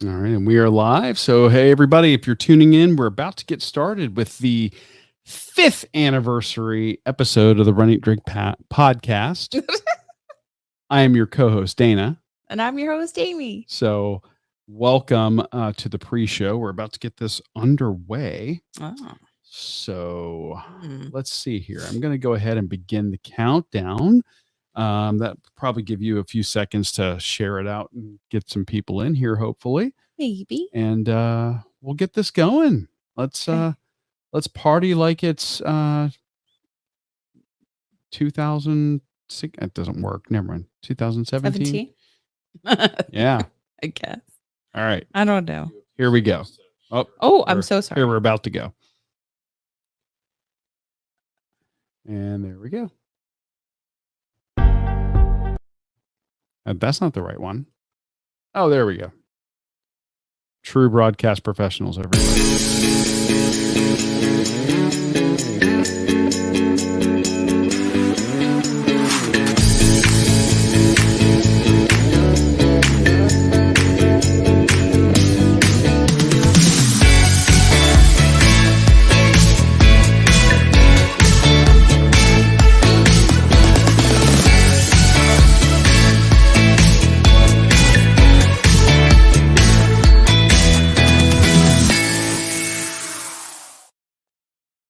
All right, and we are live. So, hey, everybody, if you're tuning in, we're about to get started with the 5th anniversary episode of the Run, Eat, Drink podcast. I am your co-host, Dana. And I'm your host, Amy. So, welcome to the pre-show. We're about to get this underway. Oh. So, let's see here. I'm going to go ahead and begin the countdown. That probably give you a few seconds to share it out and get some people in here, hopefully. Maybe. And we'll get this going. Let's party like it's 2006. That doesn't work. Never mind. 2017. Yeah. I guess. All right. I don't know. Here we go. Oh, I'm so sorry. Here we're about to go. And there we go. That's not the right one. Oh, there we go. True broadcast professionals, everybody.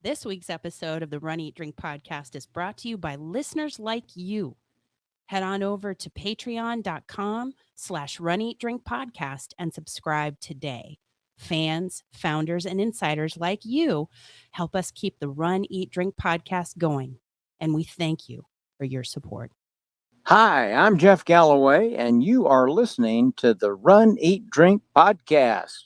This week's episode of the Run, Eat, Drink podcast is brought to you by listeners like you. Head on over to patreon.com/Run, Eat, Drink podcast and subscribe today. Fans, founders, and insiders like you help us keep the Run, Eat, Drink podcast going. And we thank you for your support. Hi, I'm Jeff Galloway, and you are listening to the Run, Eat, Drink podcast.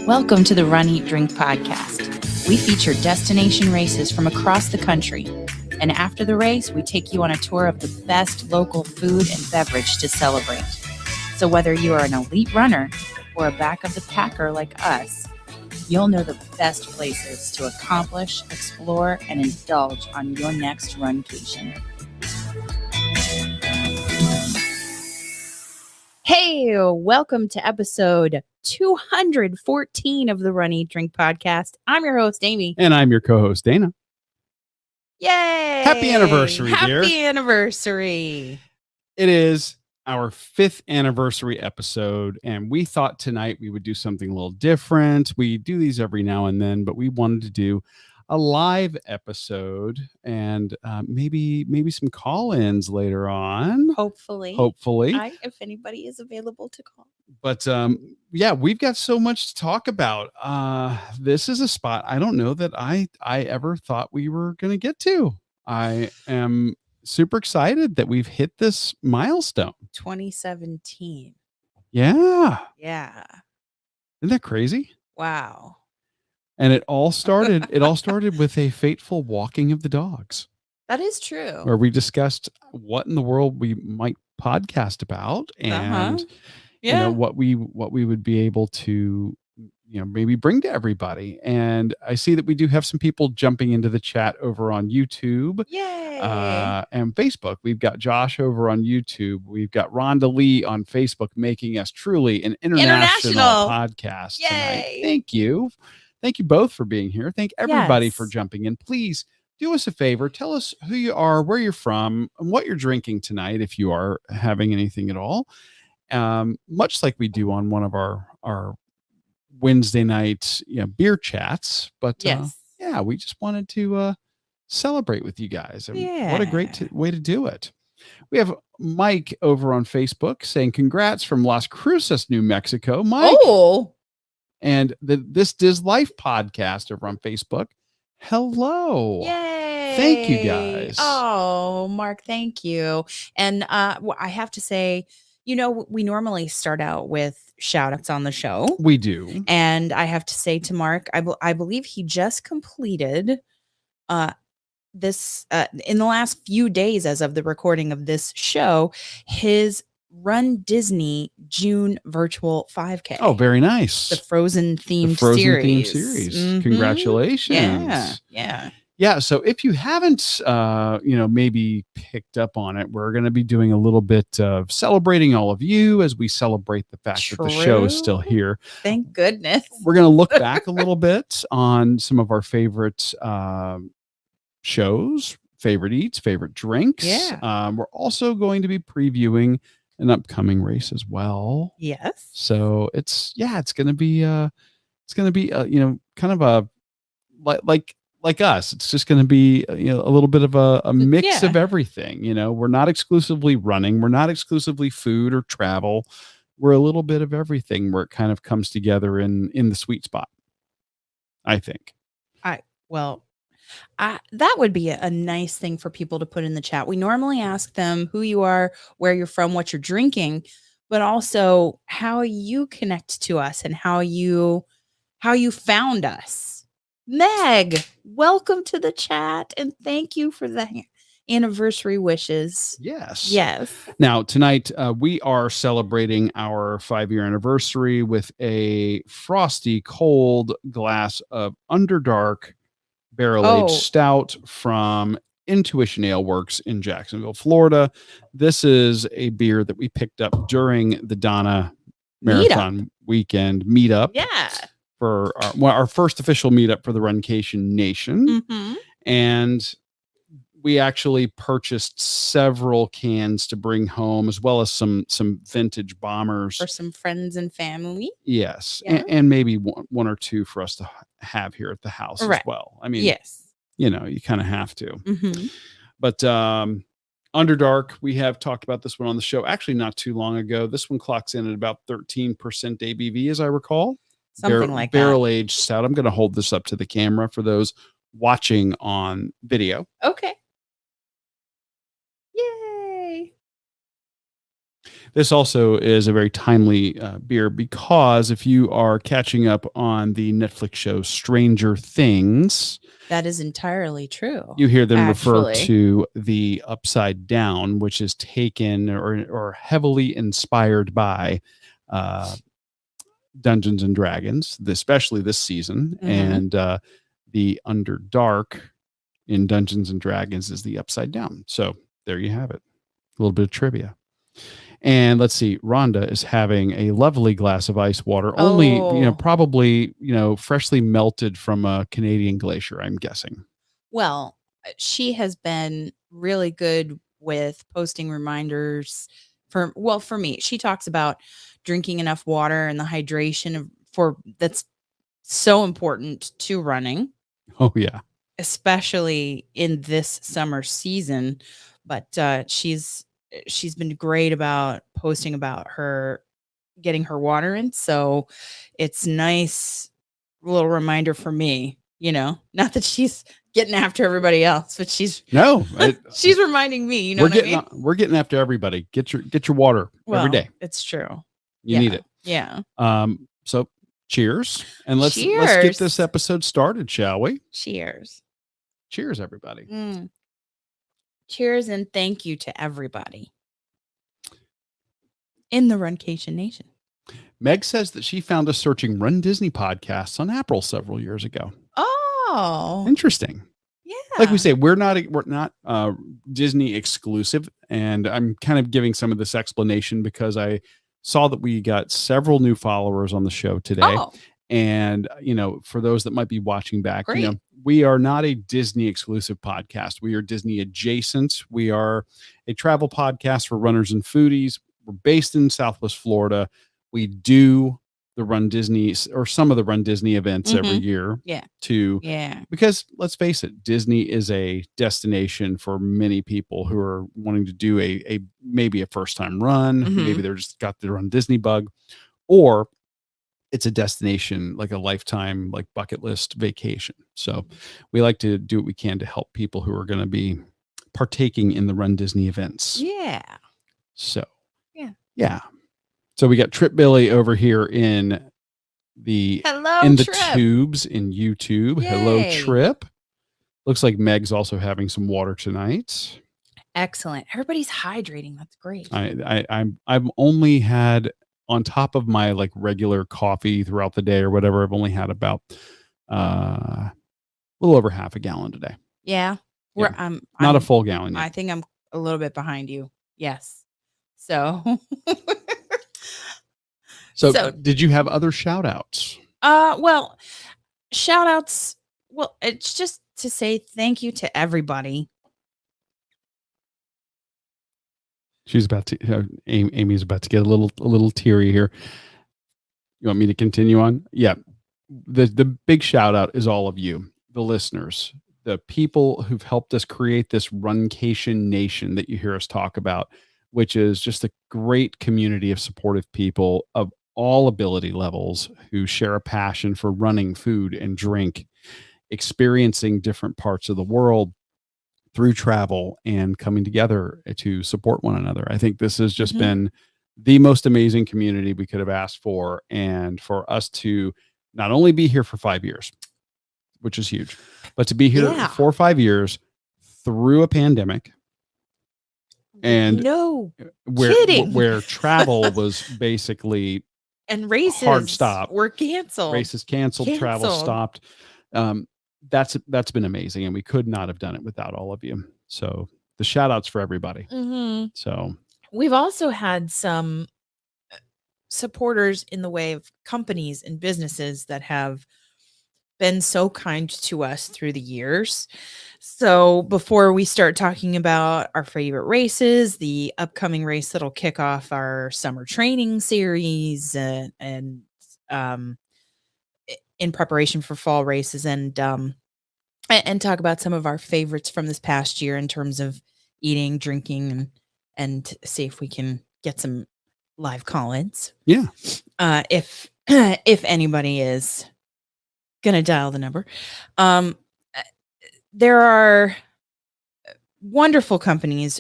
Welcome to the Run, Eat, Drink podcast. We feature destination races from across the country. And after the race, we take you on a tour of the best local food and beverage to celebrate. So whether you are an elite runner or a back of the packer like us, you'll know the best places to accomplish, explore, and indulge on your next runcation. Hey, welcome to episode 214 of the Run, Eat, Drink podcast. I'm your host, Amy. And I'm your co-host, Dana. Yay! Happy anniversary, dear. Happy anniversary. It is our 5th anniversary episode, and we thought tonight we would do something a little different. We do these every now and then, but we wanted to do a live episode and maybe some call-ins later on. Hopefully. If anybody is available to call. But yeah, we've got so much to talk about. This is a spot I don't know that I ever thought we were going to get to. I am super excited that we've hit this milestone. 2017. Yeah. Yeah. Isn't that crazy? Wow. And it all started with a fateful walking of the dogs. That is true. Where we discussed what in the world we might podcast about and you know what we would be able to maybe bring to everybody. And I see that we do have some people jumping into the chat over on YouTube. Yay. And Facebook. We've got Josh over on YouTube. We've got Rhonda Lee on Facebook, making us truly an international podcast tonight. Thank you. Thank you both for being here. Thank everybody for jumping in. Please do us a favor. Tell us who you are, where you're from, and what you're drinking tonight, if you are having anything at all. Much like we do on one of our Wednesday night beer chats. But yeah, we just wanted to celebrate with you guys. And what a great way to do it. We have Mike over on Facebook saying congrats from Las Cruces, New Mexico. Mike. Oh. And this Diz Life podcast over on Facebook. Hello. Yay. Thank you guys. Oh, Mark, thank you. And I have to say, we normally start out with shout outs on the show. We do. And I have to say to Mark, I believe he just completed this in the last few days as of the recording of this show, his Run Disney June virtual 5K. Oh, very nice. The Frozen themed series. Mm-hmm. Congratulations. Yeah. Yeah. So if you haven't, maybe picked up on it, we're going to be doing a little bit of celebrating all of you as we celebrate the fact that the show is still here. Thank goodness. We're going to look back a little bit on some of our favorite shows, favorite eats, favorite drinks. Yeah. We're also going to be previewing an upcoming race as well. Yes. So it's going to be kind of a like us. It's just going to be a little bit of a mix of everything. We're not exclusively running. We're not exclusively food or travel. We're a little bit of everything where it kind of comes together in the sweet spot, I think. That would be a nice thing for people to put in the chat. We normally ask them who you are, where you're from, what you're drinking, but also how you connect to us and how you found us. Meg, welcome to the chat, and thank you for the anniversary wishes. Yes. Now, tonight, we are celebrating our 5-year anniversary with a frosty, cold glass of Underdark barrel-aged stout from Intuition Ale Works in Jacksonville, Florida. This is a beer that we picked up during the Donna Marathon weekend meetup. Yeah. For our first official meetup for the Runcation Nation. Mm-hmm. And we actually purchased several cans to bring home, as well as some vintage bombers for some friends and family. Yes. Yeah. And maybe one or two for us to have here at the house as well. I mean, yes, you kind of have to. Mm-hmm. But Underdark, we have talked about this one on the show actually not too long ago. This one clocks in at about 13% ABV, as I recall. Something like barrel-aged stout. I'm going to hold this up to the camera for those watching on video. Okay. Yay. This also is a very timely beer because if you are catching up on the Netflix show Stranger Things, that is entirely true. You hear them refer to the Upside Down, which is taken or heavily inspired by Dungeons and Dragons, especially this season. Mm-hmm. And the Underdark in Dungeons and Dragons is the Upside Down. So there you have it. A little bit of trivia. And let's see, Rhonda is having a lovely glass of ice water, only, probably, freshly melted from a Canadian glacier, I'm guessing. Well, she has been really good with posting reminders for me. She talks about drinking enough water and the hydration that's so important to running. Oh yeah. Especially in this summer season. But she's been great about posting about her getting her water in. So it's nice little reminder for me, not that she's getting after everybody else, but she's reminding me, we're getting after everybody. Get your water every day. It's true. You need it. Yeah. So cheers. And let's get this episode started, shall we? Cheers. Cheers, everybody. Cheers and thank you to everybody in the Runcation Nation. Meg says that she found us searching Run Disney podcasts on Apparel several years ago. Oh, interesting. Yeah. Like we say, we're not Disney exclusive. And I'm kind of giving some of this explanation because I saw that we got several new followers on the show today. Oh. And, for those that might be watching back, we are not a Disney exclusive podcast. We are Disney adjacent. We are a travel podcast for runners and foodies. We're based in Southwest Florida. We do the Run Disney or some of the Run Disney events every year. Yeah. Because let's face it, Disney is a destination for many people who are wanting to do maybe a first time run. Mm-hmm. Maybe they're just got the Run Disney bug, or it's a destination, like a lifetime, like bucket list vacation. So we like to do what we can to help people who are going to be partaking in the Run Disney events. Yeah. So, yeah. So we got Trip Billy over here in the Trip. tubes in YouTube. Yay. Hello, Trip. Looks like Meg's also having some water tonight. Excellent. Everybody's hydrating. That's great. I've only had, on top of my like regular coffee throughout the day or whatever, I've only had about a little over half a gallon today. Yeah. I'm not a full gallon yet. I think I'm a little bit behind you. Yes. So So did you have other shout outs? Well, shout outs. Well, it's just to say thank you to everybody. She's about to, Amy's about to get a little teary here. You want me to continue on? Yeah. The big shout out is all of you, the listeners, the people who've helped us create this Runcation Nation that you hear us talk about, which is just a great community of supportive people of all ability levels who share a passion for running, food, and drink, experiencing different parts of the world through travel and coming together to support one another. I think this has just been the most amazing community we could have asked for. And for us to not only be here for 5 years, which is huge, but to be here 4 or 5 years through a pandemic and where travel was basically and races hard stop, were canceled, travel stopped. That's been amazing, and we could not have done it without all of you. So the shout outs for everybody. So we've also had some supporters in the way of companies and businesses that have been so kind to us through the years. So before we start talking about our favorite races, the upcoming race that'll kick off our summer training series and in preparation for fall races and talk about some of our favorites from this past year in terms of eating, drinking, and see if we can get some live call-ins. Yeah. If anybody is gonna dial the number. There are wonderful companies.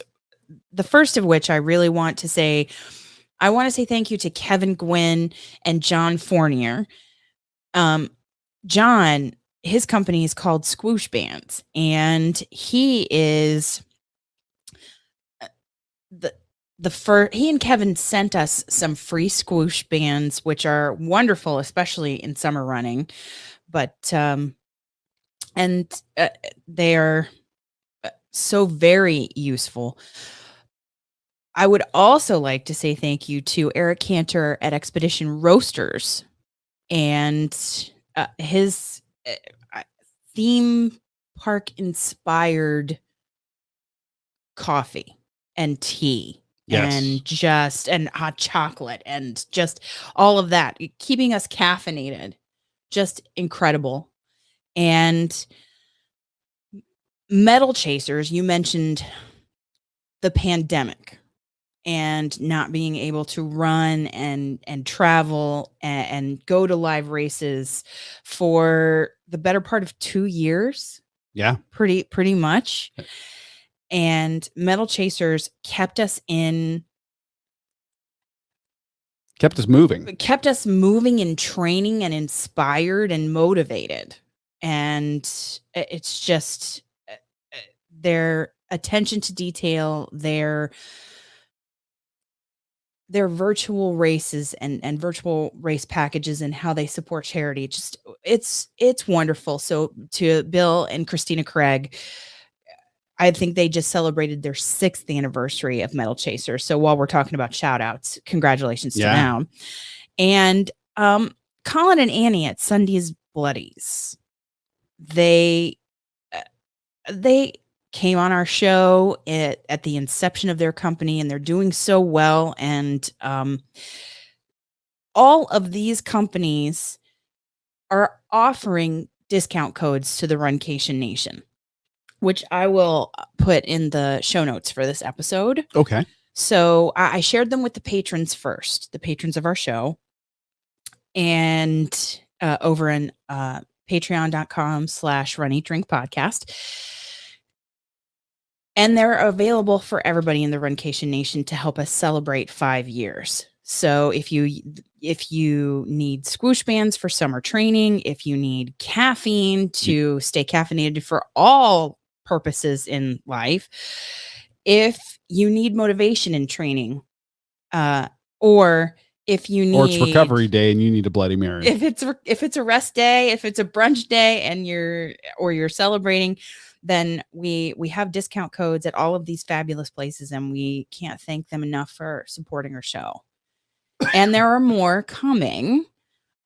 The first of which I really want to say thank you to Kevin Gwynn and John Fournier. John, his company is called Squoosh Bands, and he is he and Kevin sent us some free Squoosh Bands, which are wonderful, especially in summer running. But they are so very useful. I would also like to say thank you to Eric Cantor at Expedition Roasters and his theme park inspired coffee and tea. Yes. and hot chocolate and just all of that, keeping us caffeinated. Just incredible. And Metal Chasers, you mentioned the pandemic and not being able to run and travel and go to live races for the better part of 2 years. Yeah. Pretty much. And Metal Chasers kept us moving and training and inspired and motivated. And it's just their attention to detail, their virtual races and virtual race packages and how they support charity. Just it's wonderful. So to Bill and Christina Craig, I think they just celebrated their 6th anniversary of Metal Chaser. So while we're talking about shout outs, congratulations to them. And Colin and Annie at Sunday's Bloodies, they came on our show at the inception of their company, and they're doing so well. And all of these companies are offering discount codes to the Runcation Nation, which I will put in the show notes for this episode. Okay. So I shared them with the patrons first, the patrons of our show, and over in patreon.com/runeatdrinkpodcast. And they're available for everybody in the Runcation Nation to help us celebrate 5 years. So if you need Squoosh Bands for summer training, if you need caffeine to stay caffeinated for all purposes in life, if you need motivation in training, or if you need, or it's recovery day and you need a Bloody Mary, if it's a rest day, if it's a brunch day and you're celebrating, then we have discount codes at all of these fabulous places, and we can't thank them enough for supporting our show. And there are more coming.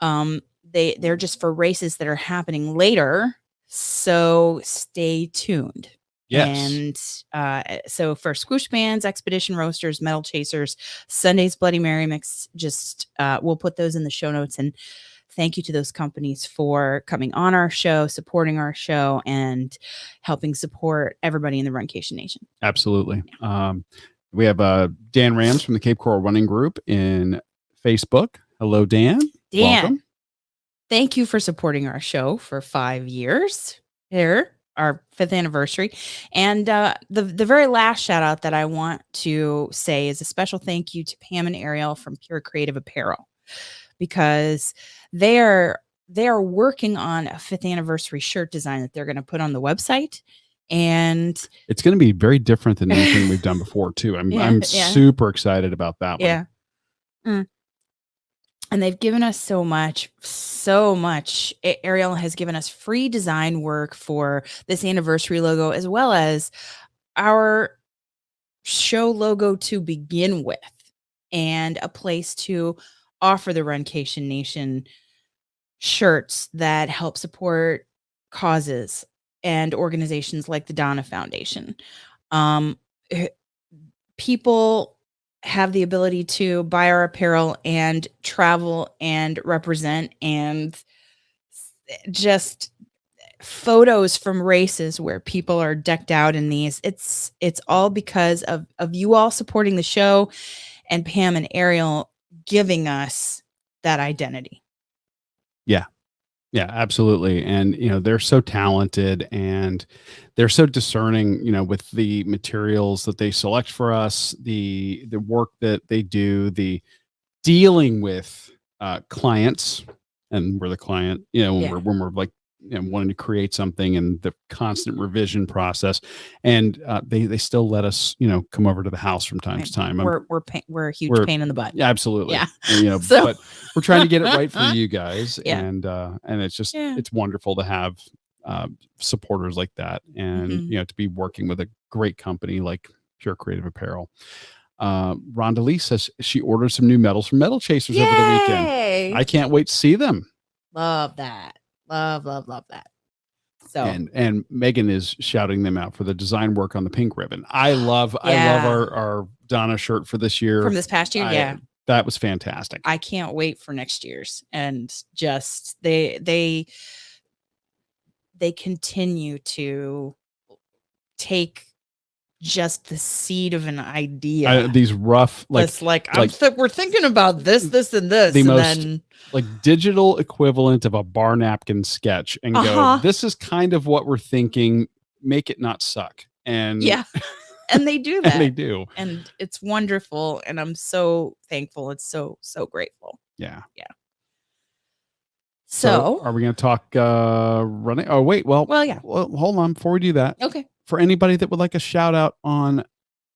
They're just for races that are happening later, so stay tuned. Yes. And so for Squish Bands, Expedition Roasters, Metal Chasers, Sunday's Bloody Mary Mix, just we'll put those in the show notes. And thank you to those companies for coming on our show, supporting our show, and helping support everybody in the Runcation Nation. Absolutely. We have Dan Rams from the Cape Coral Running Group in Facebook. Hello, Dan. Welcome. Thank you for supporting our show for 5 years here, our 5th anniversary. And the very last shout out that I want to say is a special thank you to Pam and Ariel from Pure Creative Apparel, because they are working on a 5th anniversary shirt design that they're going to put on the website. And it's going to be very different than anything we've done before too. I'm super excited about that one. Yeah. And they've given us so much. Ariel has given us free design work for this anniversary logo, as well as our show logo to begin with, and a place to offer the Runcation Nation shirts that help support causes and organizations like the Donna Foundation. People have the ability to buy our apparel and travel and represent, and just photos from races where people are decked out in these. It's all because of you all supporting the show, and Pam and Ariel giving us that identity. Yeah, absolutely. And, they're so talented, and they're so discerning, with the materials that they select for us, the work that they do, the dealing with clients. And we're the client, when we're like, wanting to create something, and the constant revision process. And they still let us, come over to the house from time to time. We're a huge pain in the butt. Yeah, absolutely. Yeah. But we're trying to get it right for you guys. Yeah. And it's just, it's wonderful to have supporters like that, and, to be working with a great company like Pure Creative Apparel. Rhonda Lee says she ordered some new medals from Metal Chasers over the weekend. I can't wait to see them. Love that. Love that. So and Megan is shouting them out for the design work on the pink ribbon. I love our Donna shirt for this year. From this past year. That was fantastic. I can't wait for next year's. And just they continue to take just the seed of an idea. These rough, we're thinking about this, and this, the and most then digital equivalent of a bar napkin sketch, and go, this is kind of what we're thinking. Make it not suck. And and they do that. And they do. And it's wonderful. And I'm so thankful. It's so grateful. Yeah. So are we going to talk running? Oh, wait. Well, hold on before we do that. Okay. For anybody that would like a shout out on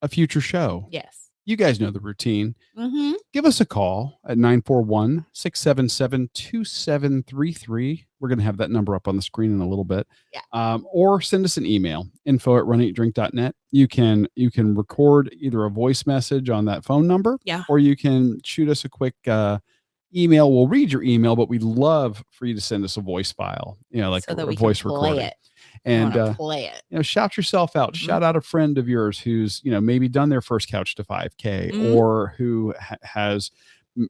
a future show. Yes. You guys know the routine. Mm-hmm. Give us a call at 941-677-2733. We're going to have that number up on the screen in a little bit. Yeah. Or send us an email, info@runeatdrink.net. You can record either a voice message on that phone number, or you can shoot us a quick email. We'll read your email, but we'd love for you to send us a voice file, like so that a voice recording. It. And play it. Shout yourself out. Mm-hmm. Shout out a friend of yours who's maybe done their first couch to 5K, or who has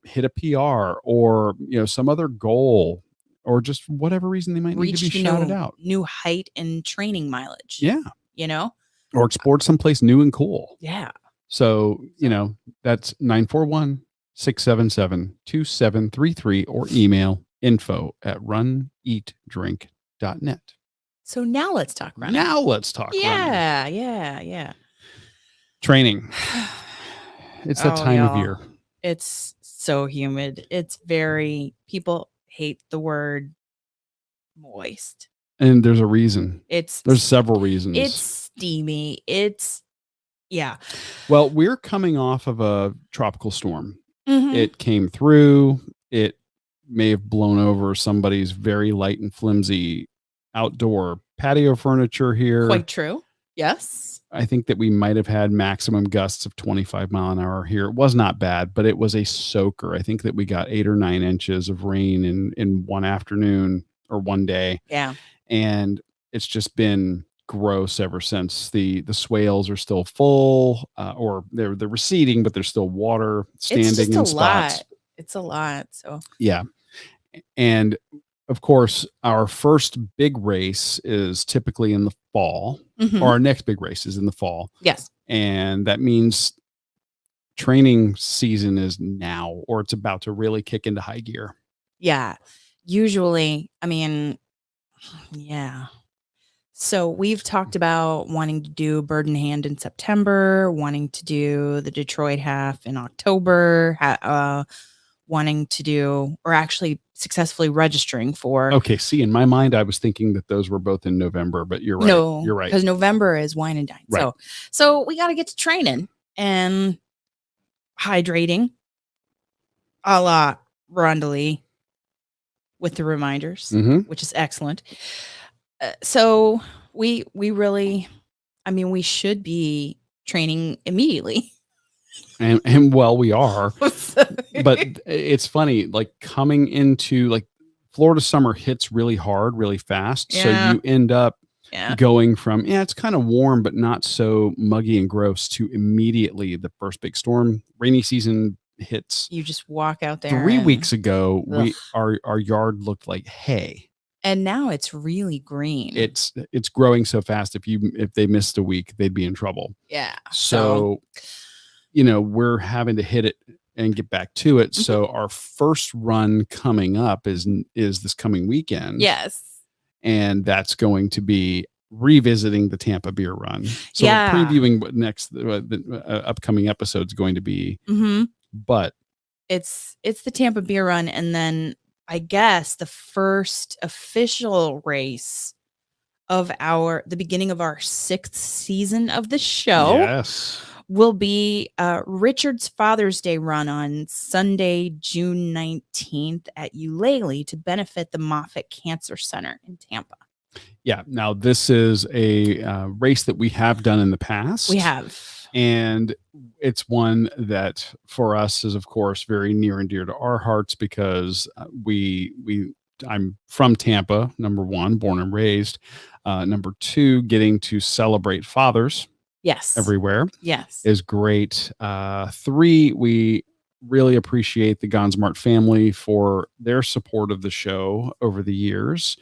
hit a PR, or some other goal, or just whatever reason they might need to be shouted out. New height and training mileage. Yeah. Or explored someplace new and cool. Yeah. So that's 941-677-2733, or email info@runeatdrink.net. So now let's talk running. Running. Yeah. Training. It's that time of year. It's so humid. People hate the word moist. And there's a reason. There's several reasons. It's steamy. Well, we're coming off of a tropical storm. Mm-hmm. It came through. It may have blown over somebody's very light and flimsy outdoor patio furniture here. Quite true. Yes. I think that we might have had maximum gusts of 25 mile an hour here. It was not bad, but it was a soaker. I think that we got 8 or 9 inches of rain in one afternoon or one day. Yeah. And it's just been gross ever since. The swales are still full, or they're receding, but there's still water standing in spots. It's a lot. So yeah. And of course, our first big race is typically in the fall, or our next big race is in the fall. Yes. And that means training season is now, or it's about to really kick into high gear. Yeah. Usually, I mean, yeah. So we've talked about wanting to do Bird in Hand in September, wanting to do the Detroit half in October, wanting to do, or actually successfully registering for. Okay. See, in my mind, I was thinking that those were both in November, but you're right. No, you're right. Because November is wine and dine. Right. So we got to get to training and hydrating a la Rondalee with the reminders, which is excellent. So we really, I mean, we should be training immediately. And well, we are, but it's funny, like coming into like Florida summer hits really hard, really fast. Yeah. So you end up going from, it's kind of warm, but not so muggy and gross, to immediately the first big storm. Rainy season hits. You just walk out there. 3 weeks ago, our yard looked like hay. And now it's really green. It's growing so fast. If they missed a week, they'd be in trouble. Yeah. So we're having to hit it and get back to it. So our first run coming up is this coming weekend. Yes. And that's going to be revisiting the Tampa beer run. So we're previewing what next the upcoming episode is going to be. But it's the Tampa beer run, and then I guess the first official race of the beginning of our 6th season of the show will be Richard's Father's Day run on Sunday, June 19th at Eulalie to benefit the Moffitt Cancer Center in Tampa. Yeah. Now, this is a race that we have done in the past. We have. And it's one that for us is, of course, very near and dear to our hearts because I'm from Tampa, number one, born and raised. Number two, getting to celebrate fathers everywhere is great. 3, we really appreciate the Gonsmart family for their support of the show over the years.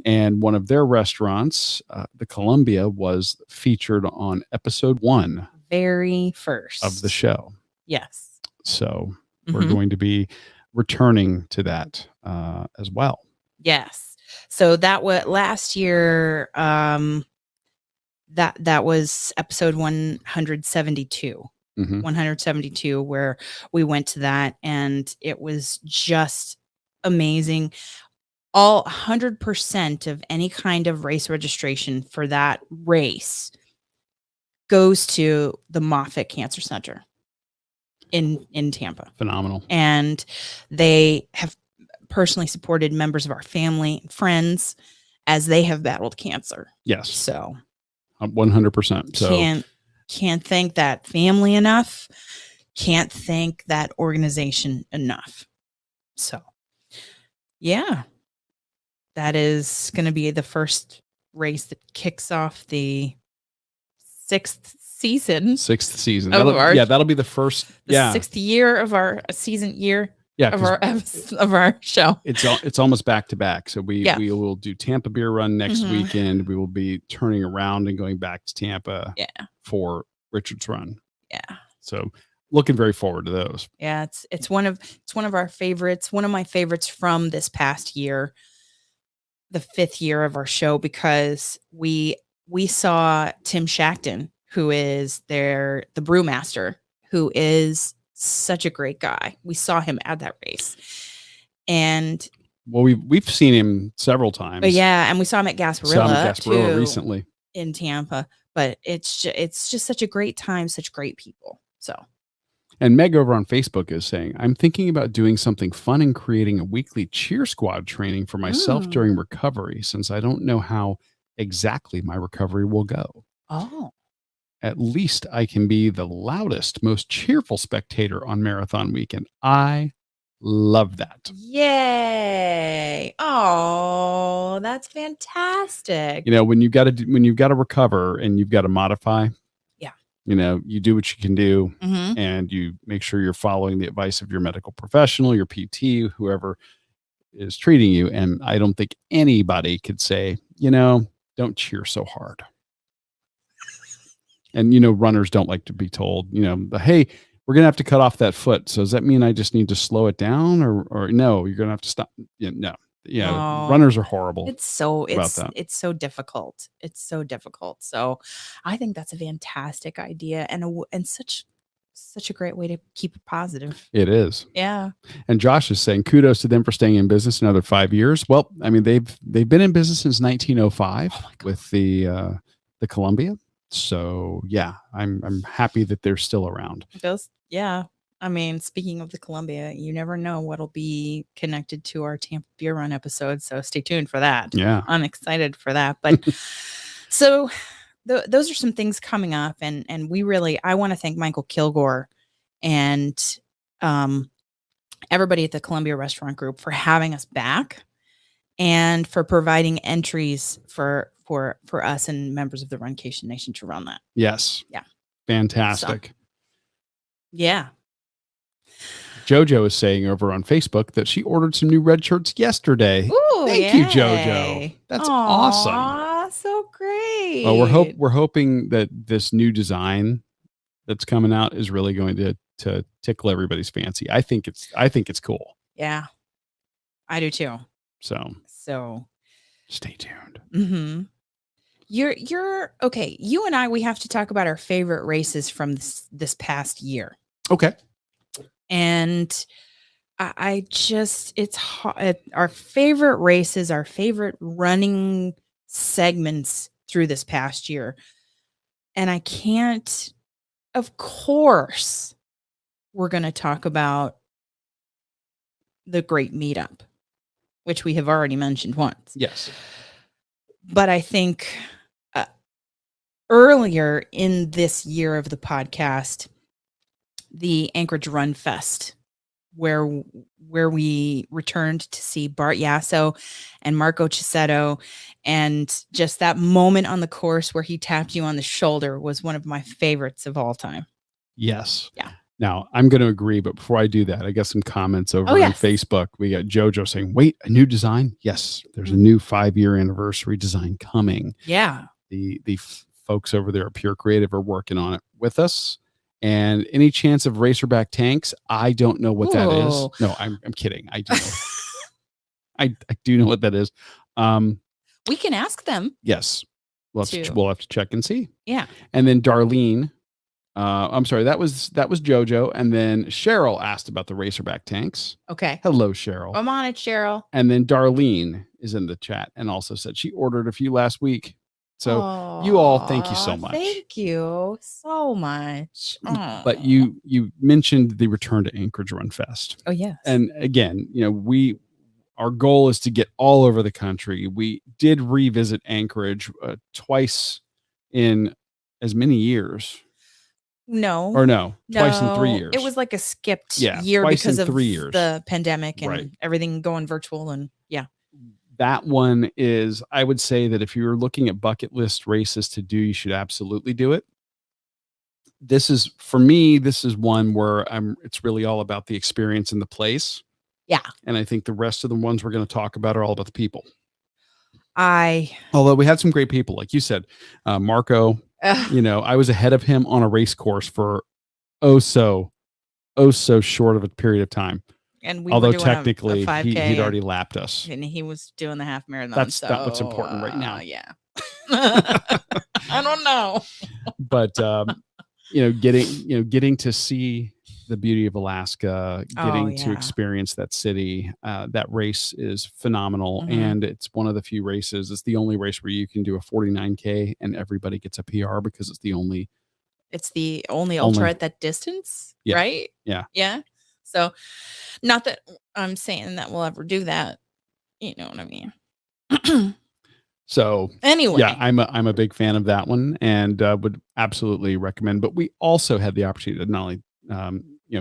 And one of their restaurants, the Columbia, was featured on episode 1. Very first of the show. Yes. So we're going to be returning to that as well. Yes. So that was last year. That was episode 172. 172, where we went to that, and it was just amazing. All 100% of any kind of race registration for that race goes to the Moffitt Cancer Center in Tampa. Phenomenal. And they have personally supported members of our family and friends as they have battled cancer. Yes. So 100%. So can't thank that family enough. Can't thank that organization enough. So yeah, that is going to be the first race that kicks off the 6th season. 6th season. That'll be the first. The 6th year of our season year. Yeah, of our show. It's almost back to back. So we will do Tampa beer run next weekend. We will be turning around and going back to Tampa for Richard's run. Yeah. So looking very forward to those. Yeah, it's one of our favorites, one of my favorites from this past year, the 5th year of our show, because we saw Tim Shackton, who is the brewmaster, who is such a great guy. We saw him at that race, and we've seen him several times. But and we saw him at Gasparilla too, recently in Tampa. But it's just such a great time, such great people. So, and Meg over on Facebook is saying, I'm thinking about doing something fun and creating a weekly cheer squad training for myself during recovery, since I don't know how exactly my recovery will go. Oh. At least I can be the loudest, most cheerful spectator on marathon weekend. I love that. Yay. Oh, that's fantastic. You know, when you've got to recover and you've got to modify. Yeah. You know, you do what you can do, Mm-hmm. and you make sure you're following the advice of your medical professional, your PT, whoever is treating you. And I don't think anybody could say, you know, don't cheer so hard. And, you know, runners don't like to be told, you know, hey, we're going to have to cut off that foot. So does that mean I just need to slow it down or no, you're going to have to stop? Yeah, no. Yeah. Oh, runners are horrible. It's so difficult. It's so difficult. So I think that's a fantastic idea and such a great way to keep it positive. It is. Yeah. And Josh is saying kudos to them for staying in business another 5 years. Well, I mean, they've been in business since 1905 with the Columbia. So yeah, I'm happy that they're still around. Yeah. I mean, speaking of the Columbia, you never know what'll be connected to our Tampa Beer Run episode. So stay tuned for that. Yeah. I'm excited for that. But so those are some things coming up. And I want to thank Michael Kilgore and everybody at the Columbia Restaurant Group for having us back and for providing entries for us and members of the Runcation Nation to run that. Yes. Yeah. Fantastic. So, yeah. JoJo is saying over on Facebook that she ordered some new red shirts yesterday. Ooh, Thank you, JoJo. That's awesome. So great. Well, we're hoping that this new design that's coming out is really going to tickle everybody's fancy. I think it's cool. Yeah. I do too. So stay tuned. Mm-hmm. You're okay. You and I, we have to talk about our favorite races from this past year. Okay. And it's our favorite races, our favorite running segments through this past year. And I can't, of course, we're going to talk about the Great Meetup, which we have already mentioned once. Yes. But I think earlier in this year of the podcast, the Anchorage Run Fest, where we returned to see Bart Yasso and Marco Cisetto, and just that moment on the course where he tapped you on the shoulder was one of my favorites of all time. Yes. Yeah. Now, I'm going to agree, but before I do that, I got some comments over on Facebook. We got JoJo saying, wait, a new design? Yes, there's a new 5-year anniversary design coming. Yeah. The folks over there at Pure Creative are working on it with us. And any chance of racerback tanks? I don't know what that is. No, I'm kidding. I do know. I do know what that is. We can ask them. Yes. We'll have to check and see. Yeah. And then Darlene, I'm sorry, that was JoJo. And then Cheryl asked about the racerback tanks. Okay. Hello, Cheryl. I'm on it, Cheryl. And then Darlene is in the chat and also said she ordered a few last week. So you all, thank you so much. Thank you so much. But you mentioned the return to Anchorage Run Fest. Oh, yes. And again, you know, our goal is to get all over the country. We did revisit Anchorage twice in as many years. No. Twice in 3 years. It was like a skipped year because of 3 years. The pandemic and everything going virtual. And yeah. That one is, I would say that if you're looking at bucket list races to do, you should absolutely do it. For me, this is one where it's really all about the experience in the place. Yeah. And I think the rest of the ones we're going to talk about are all about the people. Although we had some great people, like you said, Marco, you know, I was ahead of him on a race course for so short of a period of time. And we although were doing technically a 5K he'd already lapped us. And he was doing the half marathon. That's not what's important right now. Yeah. I don't know. But getting to see the beauty of Alaska, getting to experience that city, that race is phenomenal. Mm-hmm. And it's one of the few races. It's the only race where you can do a 49K and everybody gets a PR because it's the only ultra at that distance. Yeah. Right. Yeah. Yeah. So not that I'm saying that we'll ever do that. You know what I mean? So anyway, yeah, I'm a big fan of that one, and would absolutely recommend. But we also had the opportunity to not only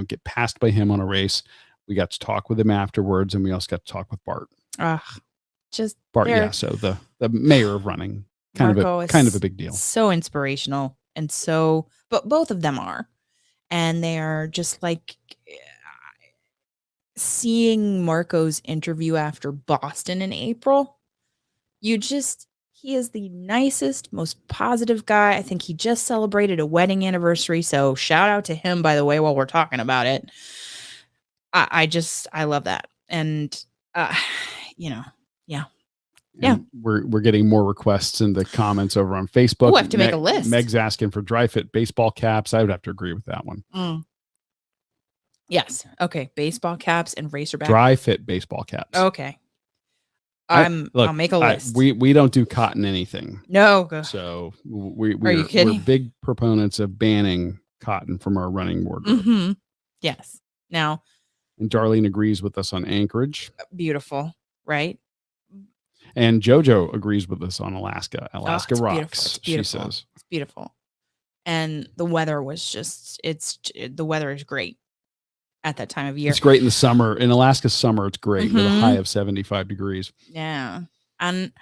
get passed by him on a race, we got to talk with him afterwards, and we also got to talk with Bart. Just Bart, yeah. So the mayor of running, kind of a big deal. So inspirational, and but both of them are, and they are just like seeing Marco's interview after Boston in April. He is the nicest, most positive guy. I think he just celebrated a wedding anniversary. So shout out to him, by the way, while we're talking about it. I love that. And, yeah. And we're getting more requests in the comments over on Facebook. We'll have to make a list. Meg's asking for dry fit baseball caps. I would have to agree with that one. Yes. Okay. Baseball caps and racerback. Dry fit baseball caps. Okay. I'll make a list. We don't do cotton anything. No. So we're big proponents of banning cotton from our running wardrobe. Mm-hmm. Yes. Now. And Darlene agrees with us on Anchorage. Beautiful. Right. And JoJo agrees with us on Alaska. Alaska Beautiful. rocks. She says it's beautiful. And the weather was the weather is great at that time of year. It's great in the summer. In Alaska's summer, it's great with a high of 75 degrees. Yeah. And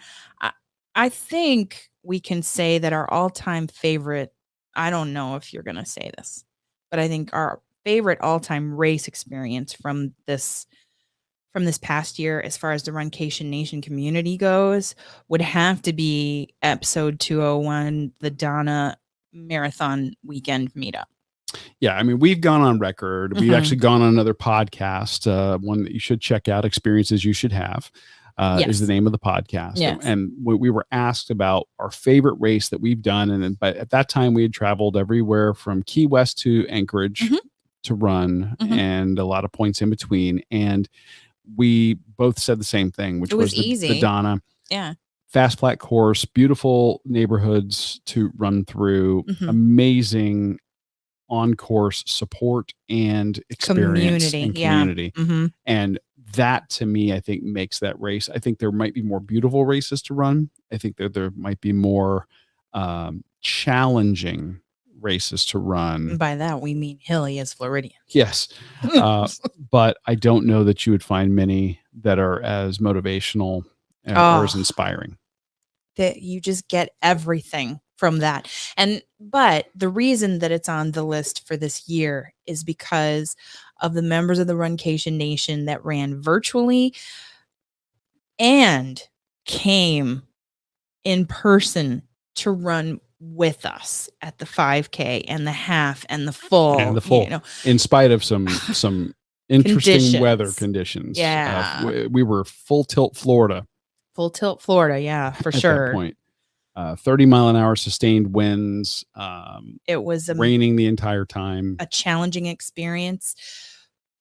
I think we can say that our all-time favorite, I don't know if you're going to say this, but I think our favorite all-time race experience from this past year, as far as the Runcation Nation community goes, would have to be episode 201, the Donna Marathon Weekend Meetup. Yeah, I mean, we've gone on record. We've actually gone on another podcast, one that you should check out, Experiences You Should Have, is the name of the podcast. Yes. And we were asked about our favorite race that we've done. But at that time, we had traveled everywhere from Key West to Anchorage to run, and a lot of points in between. And we both said the same thing, which was the Donna. Yeah. Fast, flat course, beautiful neighborhoods to run through, amazing on-course support and experience and community. Yeah. And that, to me, I think makes that race. I think there might be more beautiful races to run. I think that there might be more challenging races to run. And by that, we mean hilly as Floridian. Yes. But I don't know that you would find many that are as motivational or as inspiring. That you just get everything from that. But the reason that it's on the list for this year is because of the members of the Runcation Nation that ran virtually and came in person to run with us at the 5K and the half and the full. In spite of some interesting weather conditions. Yeah. We were full tilt Florida. Yeah, for sure. At that point. 30-mile-an-hour sustained winds. It was raining the entire time. A challenging experience,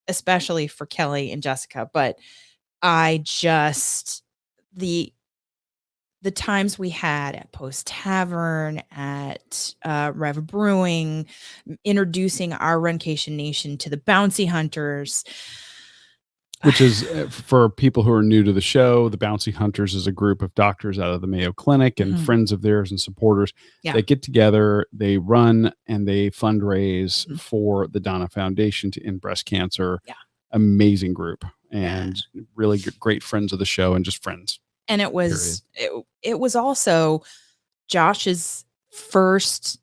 especially for Kelly and Jessica. But the times we had at Post Tavern, at Rev Brewing, introducing our Runcation Nation to the Bouncy Hunters. Which is, for people who are new to the show, the Bouncy Hunters is a group of doctors out of the Mayo Clinic and friends of theirs and supporters. Yeah. They get together, they run, and they fundraise for the Donna Foundation to end breast cancer. Yeah. Amazing group and really great friends of the show and just friends. And it was also Josh's first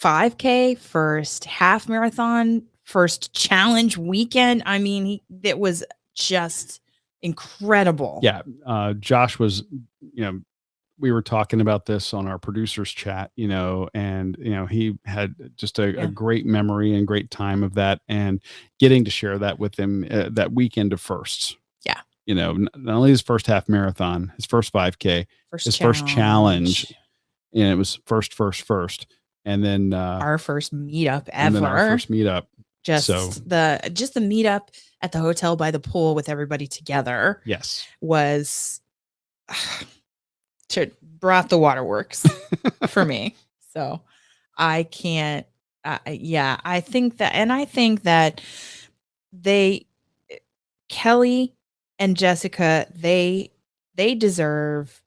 5K, first half marathon, first challenge weekend. I mean, it was just incredible. Yeah. Josh was, we were talking about this on our producers chat, and, he had just a great memory and great time of that, and getting to share that with him that weekend of firsts. Yeah. Not only his first half marathon, his first 5K, first challenge, and it was first. And then our first meetup ever. And then our first meetup. Just the meetup at the hotel by the pool with everybody together. Yes. Was brought the waterworks for me. So I can't, I think that Kelly and Jessica, they deserve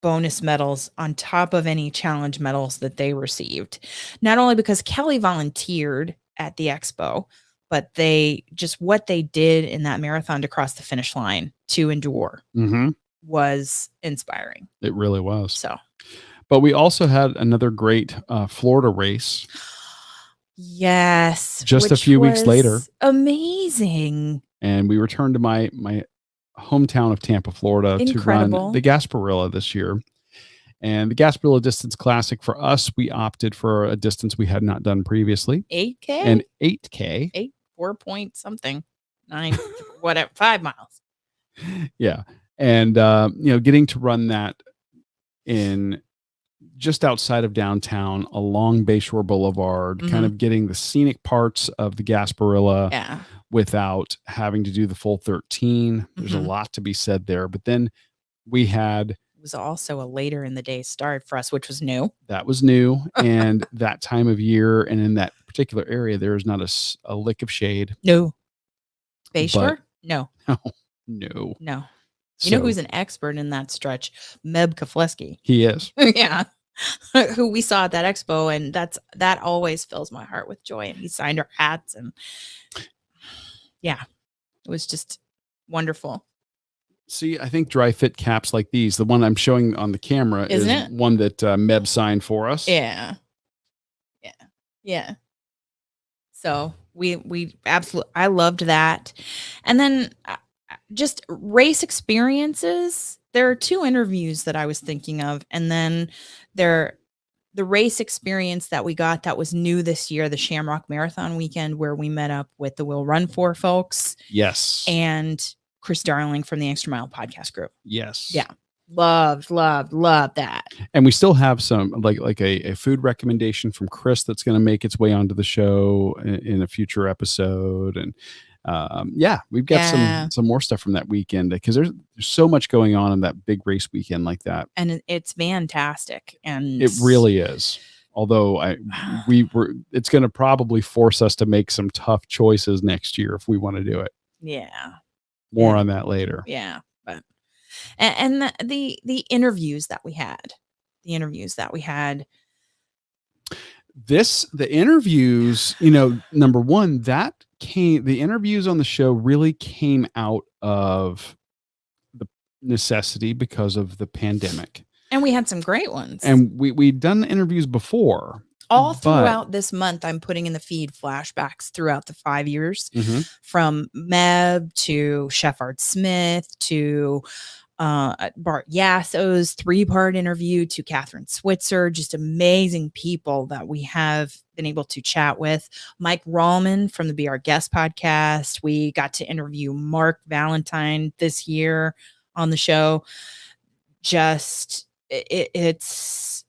bonus medals on top of any challenge medals that they received. Not only because Kelly volunteered at the expo, but what they did in that marathon to cross the finish line to endure was inspiring. It really was. So, but we also had another great Florida race. Yes. Just a few weeks later. Amazing. And we returned to my hometown of Tampa, Florida to run the Gasparilla this year. And the Gasparilla Distance Classic, for us, we opted for a distance we had not done previously. 8K? And 8K. 4 point something. 9, whatever, 5 miles. Yeah. And, getting to run that in just outside of downtown along Bayshore Boulevard, kind of getting the scenic parts of the Gasparilla without having to do the full 13. There's a lot to be said there. But then we had... It was also a later in the day start for us, which was new. That was new. And that time of year and in that particular area, there is not a lick of shade. No. Bayshore? No. No. You know who's an expert in that stretch? Meb Kofleski. He is. Yeah. Who we saw at that expo, and that always fills my heart with joy. And he signed our hats, and yeah, it was just wonderful. See, I think dry fit caps like these, the one I'm showing on the camera, is one that Meb signed for us. Yeah. So we absolutely, I loved that. And then just race experiences. There are 2 interviews that I was thinking of, and then the race experience that we got that was new this year, the Shamrock Marathon weekend, where we met up with the Will Run For folks. Yes. And Chris Darling from the Extra Mile podcast group. Yes. Yeah. Loved that. And we still have some like a food recommendation from Chris that's going to make its way onto the show in a future episode. And we've got some more stuff from that weekend, because there's so much going on in that big race weekend like that. And it's fantastic. And it really is. Although it's going to probably force us to make some tough choices next year if we want to do it. Yeah. More on that later. Yeah. But, and the interviews that we had, the interviews, number one, the interviews on the show really came out of the necessity because of the pandemic. And we had some great ones. And we'd done interviews before. All throughout this month, I'm putting in the feed flashbacks throughout the 5 years, from Meb to Chef Art Smith to Bart Yasso's 3-part interview to Catherine Switzer, just amazing people that we have been able to chat with. Mike Rallman from the Be Our Guest podcast. We got to interview Mark Valentine this year on the show. Just it's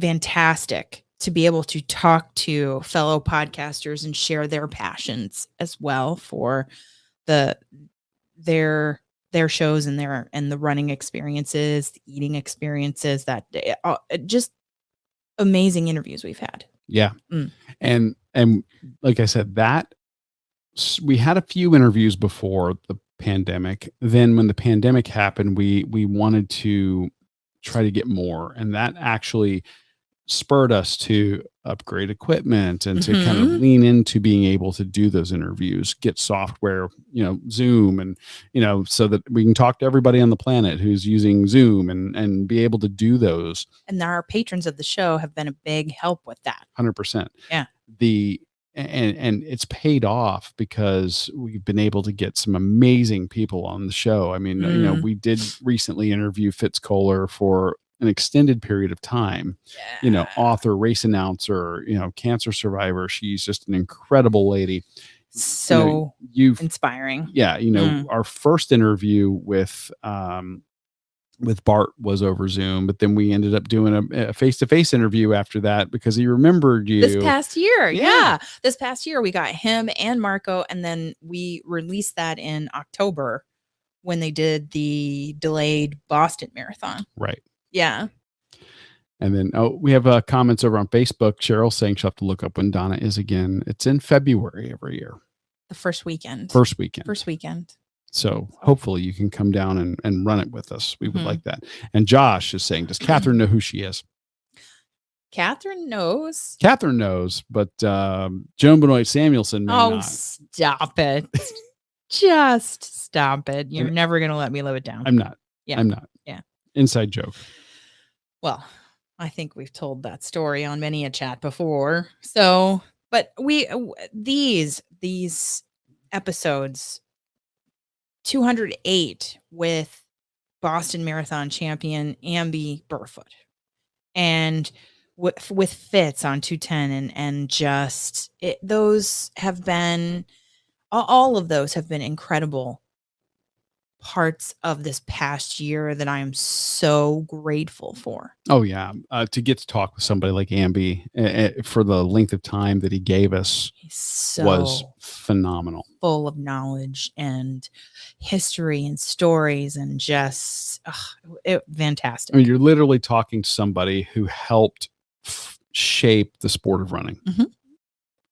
fantastic to be able to talk to fellow podcasters and share their passions as well for their shows and the running experiences, the eating experiences, that just amazing interviews we've had. Yeah. And like I said, we had a few interviews before the pandemic. Then when the pandemic happened, we wanted to try to get more, and that actually spurred us to upgrade equipment and to kind of lean into being able to do those interviews, get software, Zoom, and, so that we can talk to everybody on the planet who's using Zoom and be able to do those. And our patrons of the show have been a big help with that. 100%. Yeah. And it's paid off because we've been able to get some amazing people on the show. I mean, we did recently interview Fitz Kohler for an extended period of time, author, race announcer, cancer survivor. She's just an incredible lady. So inspiring. Yeah. Our first interview with Bart was over Zoom, but then we ended up doing a face-to-face interview after that because he remembered you this past year. Yeah. This past year we got him and Marco, and then we released that in October when they did the delayed Boston Marathon. Right. Yeah. And then, we have comments over on Facebook. Cheryl saying she'll have to look up when Donna is again. It's in February every year. The first weekend. First weekend. So hopefully you can come down and run it with us. We would like that. And Josh is saying, does Catherine know who she is? Catherine knows. Catherine knows, but Joan Benoit Samuelson may not. Stop it. Just stop it. You're never going to let me live it down. I'm not. Yeah. I'm not. Yeah. Inside joke. Well, I think we've told that story on many a chat before. So, but these episodes, 208 with Boston Marathon champion Amby Burfoot, and with Fitz on 210, and just those have been, all of those have been incredible parts of this past year that I am so grateful for. Oh yeah. To get to talk with somebody like Amby for the length of time that he gave us was phenomenal. Full of knowledge and history and stories, and just fantastic. I mean, you're literally talking to somebody who helped shape the sport of running.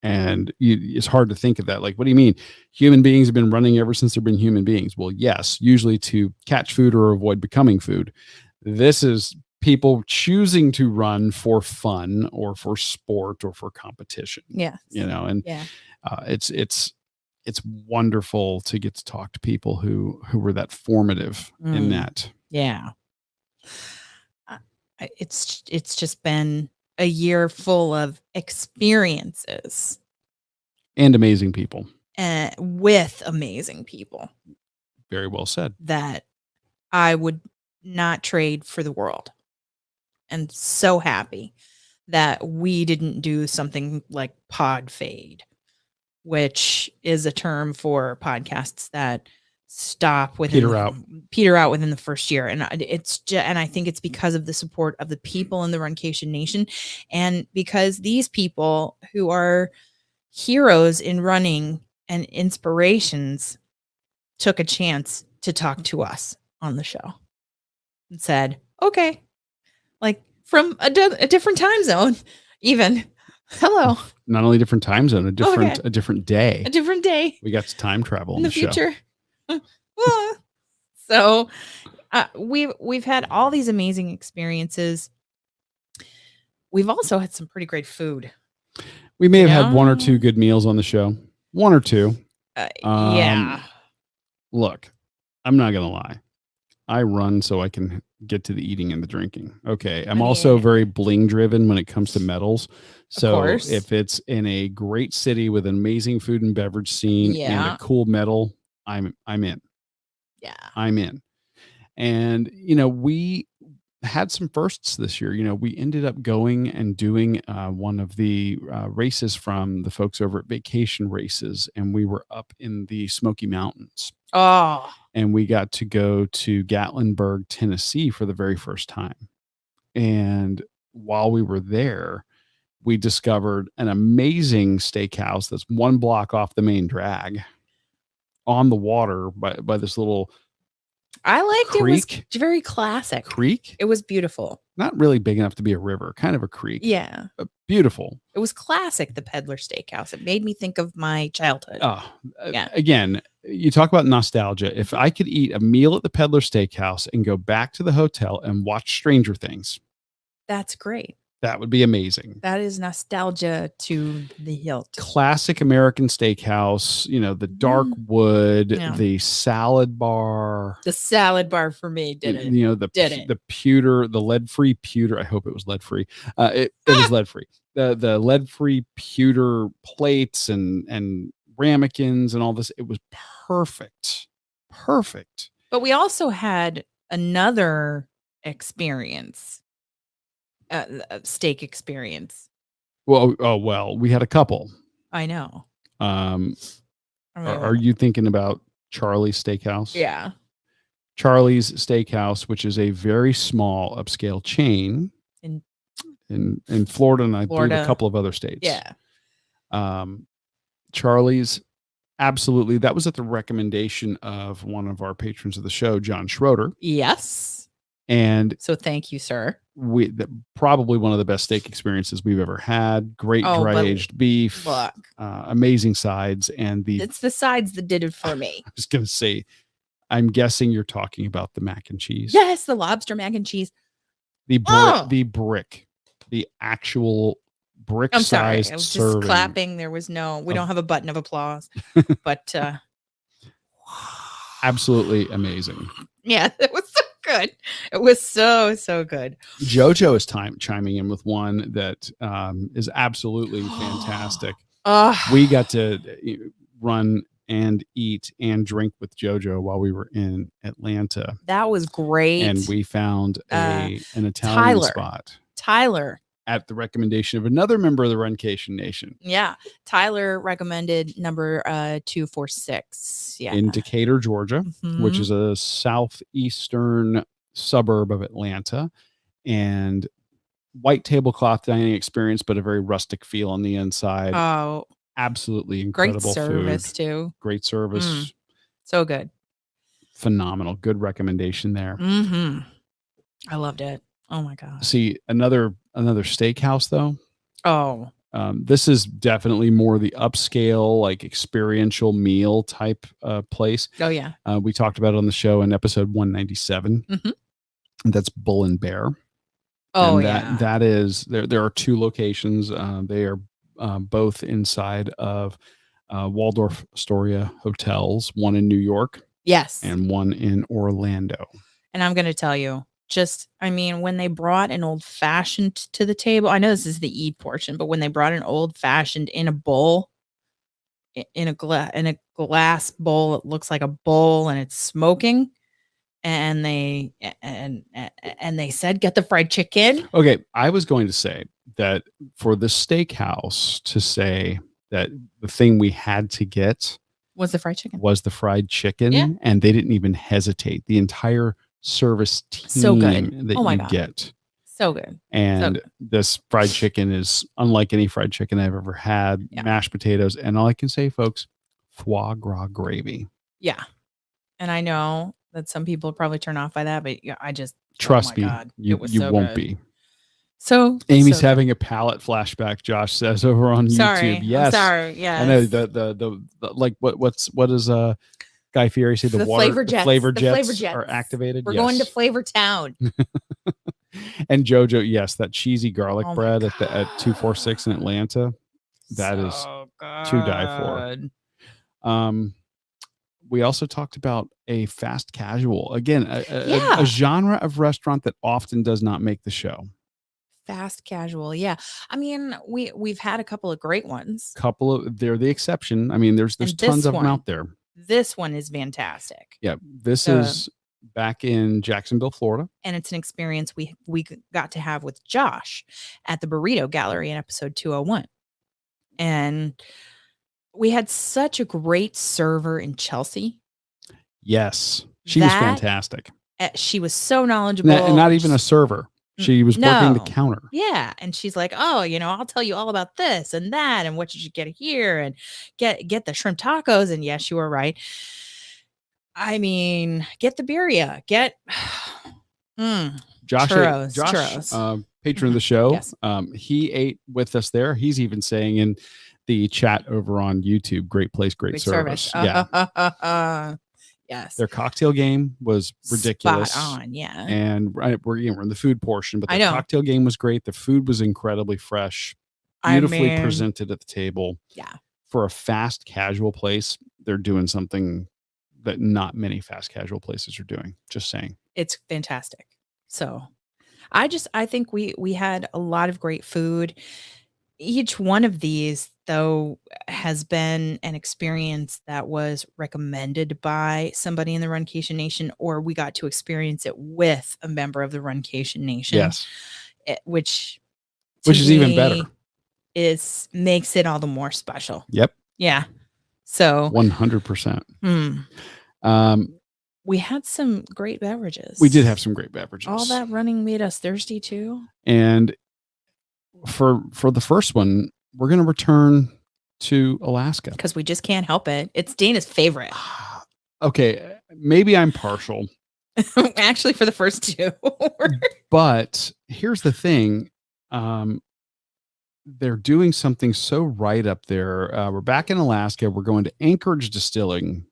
And it's hard to think of that. Like, what do you mean? Human beings have been running ever since there have been human beings. Well, yes, usually to catch food or avoid becoming food. This is people choosing to run for fun or for sport or for competition. Yeah. And it's wonderful to get to talk to people who were that formative in that. Yeah. It's just been a year full of experiences and amazing people, with amazing people. Very well said. That I would not trade for the world. And so happy that we didn't do something like pod fade, which is a term for podcasts that stop within peter out within the first year. And and I think it's because of the support of the people in the Runcation Nation, and because these people who are heroes in running and inspirations took a chance to talk to us on the show and said, okay, like from a different time zone, even. Hello. Not only different time zone, a different day. A different day. We got to time travel in the future. Show. So we've had all these amazing experiences. We've also had some pretty great food. We may have had one or two good meals on the show. One or two. Yeah. Look, I'm not gonna lie. I run so I can get to the eating and the drinking. Okay. I'm also very bling driven when it comes to medals. So if it's in a great city with an amazing food and beverage scene and a cool medal, I'm in. Yeah. I'm in. And, we had some firsts this year. We ended up going and doing one of the races from the folks over at Vacation Races, and we were up in the Smoky Mountains. Oh. And we got to go to Gatlinburg, Tennessee for the very first time. And while we were there, we discovered an amazing steakhouse that's one block off the main drag on the water by this little creek. It was very classic. Creek? It was beautiful. Not really big enough to be a river, kind of a creek. Yeah. But beautiful. It was classic, the Peddler Steakhouse. It made me think of my childhood. Again, you talk about nostalgia. If I could eat a meal at the Peddler Steakhouse and go back to the hotel and watch Stranger Things. That's great. That would be amazing. That is nostalgia to the hilt. Classic American steakhouse, the dark wood, the salad bar. The salad bar for me did it. The pewter, the lead-free pewter. I hope it was lead-free. It was lead-free. The lead-free pewter plates and ramekins and all this. It was perfect. Perfect. But we also had another experience. Steak experience. Well, we had a couple. I know. Are you thinking about Charlie's Steakhouse? Yeah. Charlie's Steakhouse, which is a very small upscale chain in Florida, and I believe a couple of other states. Yeah. Charlie's, absolutely. That was at the recommendation of one of our patrons of the show, John Schroeder. Yes. And so thank you, sir. Probably one of the best steak experiences we've ever had. Great dry aged beef, amazing sides, and it's the sides that did it for me. I was going to say, I'm guessing you're talking about the mac and cheese. Yes, the lobster mac and cheese. The actual brick. I'm sorry, sized I was serving. just clapping. There was we don't have a button of applause, but absolutely amazing. Yeah, it was so good. It was so good. JoJo is chiming in with one that is absolutely fantastic. We got to run and eat and drink with JoJo while we were in Atlanta. That was great. And we found an Italian spot. Tyler. At the recommendation of another member of the Runcation Nation. Yeah. Tyler recommended number 246. Yeah. In Decatur, Georgia, which is a southeastern suburb of Atlanta. And white tablecloth dining experience, but a very rustic feel on the inside. Oh, absolutely incredible. Great service food. too. Great service. So good. Phenomenal. Good recommendation there. I loved it. Oh my God. See, another steakhouse though. Oh. This is definitely more the upscale, like experiential meal type place. Oh yeah. We talked about it on the show in episode 197. That's Bull and Bear. Oh, and that is there are two locations. They are both inside of Waldorf Astoria hotels, one in New York. Yes. And one in Orlando. And I'm going to tell you, when they brought an old fashioned to the table, I know this is the eat portion, but when they brought an old fashioned in a bowl, in a glass bowl, it looks like a bowl and it's smoking. And they said, get the fried chicken. Okay. I was going to say that for the steakhouse to say that the thing we had to get was the fried chicken. Yeah. And they didn't even hesitate. The entire service team so good. that you get. So good. And this fried chicken is unlike any fried chicken I've ever had. Yeah. Mashed potatoes. And all I can say, folks, foie gras gravy. Yeah. And I know that some people probably turn off by that, but I just trust me, God, you won't be. So Amy's having a palate flashback. Josh says over on YouTube. Yes, I'm sorry. Yes, I know the like what is Guy Fieri say? The flavor jets are activated. We're going to Flavor Town. And JoJo, yes, that cheesy garlic bread at 246 in Atlanta. That is to die for. We also talked about a fast casual. Again, a genre of restaurant that often does not make the show. Fast casual. Yeah. I mean, we've had a couple of great ones. They're the exception. I mean, there's tons of them out there. This one is fantastic. Yeah. This is back in Jacksonville, Florida. And it's an experience we got to have with Josh at the Burrito Gallery in episode 201. And we had such a great server in Chelsea. Yes. She was fantastic. She was so knowledgeable. And not even a server. She was working the counter. Yeah. And she's like, oh, I'll tell you all about this and that. And what you should get here and get the shrimp tacos. And yes, you were right. I mean, get the birria. Get Josh, patron of the show. Yes. He ate with us there. He's even saying in the chat over on YouTube, great place, great service. Yeah. Yes. Their cocktail game was ridiculous. Spot on, yeah. And we're in the food portion, but the cocktail game was great. The food was incredibly fresh, beautifully presented at the table. Yeah. For a fast casual place, they're doing something that not many fast casual places are doing. Just saying. It's fantastic. So I think we had a lot of great food. Each one of these, though, has been an experience that was recommended by somebody in the Runcation Nation, or we got to experience it with a member of the Runcation Nation. Yes. Which is even better. Makes it all the more special. Yep. Yeah. So 100%. We had some great beverages. We did have some great beverages. All that running made us thirsty too. And for the first one, we're going to return to Alaska because we just can't help it. It's Dana's favorite. Okay, maybe I'm partial. Actually, for the first two. But here's the thing. They're doing something so right up there. We're back in Alaska. We're going to Anchorage Distillery.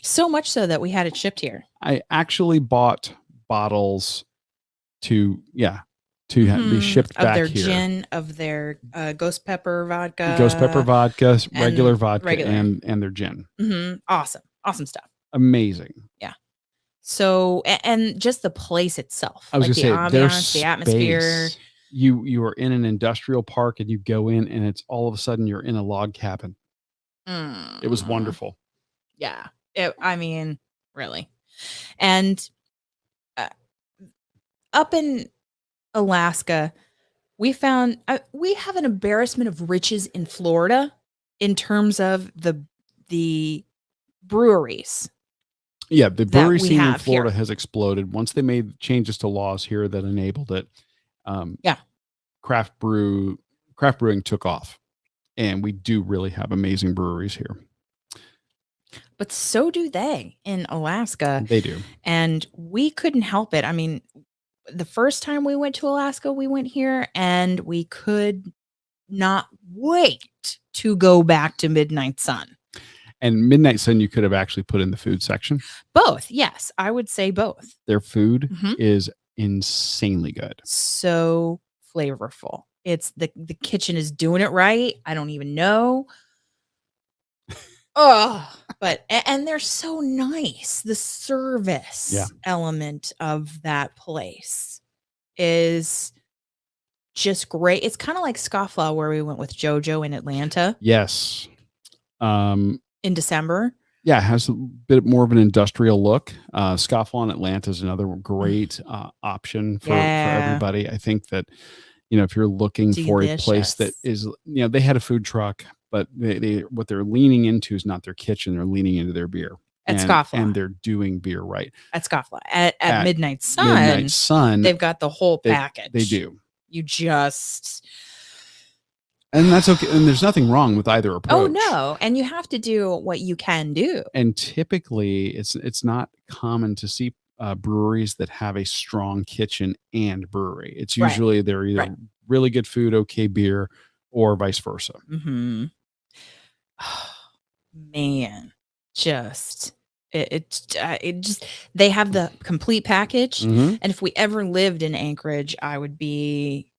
So much so that we had it shipped here. I actually bought bottles to be shipped of back their here. gin, of their ghost pepper vodka, regular vodka, and their gin. Awesome stuff. Amazing. Yeah. So, and just the place itself. I was like gonna say, ambiance, the atmosphere. You are in an industrial park and you go in and it's all of a sudden you're in a log cabin. It was wonderful. Yeah. Really. And up in Alaska, we found we have an embarrassment of riches in Florida in terms of the breweries. Yeah, the brewery scene in Florida has exploded. Once they made changes to laws here that enabled it, craft brewing took off. And we do really have amazing breweries here. But so do they in Alaska. They do. And we couldn't help it. I mean, the first time we went to Alaska, we went here and we could not wait to go back to Midnight Sun. And Midnight Sun, you could have actually put in the food section. Both. Yes, I would say both. Their food is insanely good. So flavorful. It's the kitchen is doing it right. I don't even know. And they're so nice. The service element of that place is just great. It's kind of like Scofflaw where we went with JoJo in Atlanta. Yes. In December. Yeah, it has a bit more of an industrial look. Scofflaw in Atlanta is another great option for everybody. I think that, if you're looking for a place that is, they had a food truck, but they what they're leaning into is not their kitchen. They're leaning into their beer. At Scofflaw. And they're doing beer right. At Scofflaw. At Midnight Sun. They've got the whole package. They do. You just... And that's okay. And there's nothing wrong with either approach. Oh, no. And you have to do what you can do. And typically, it's not common to see breweries that have a strong kitchen and brewery. It's usually they're either really good food, okay beer, or vice versa. Oh, man, just it just they have the complete package. And if we ever lived in Anchorage, I would be.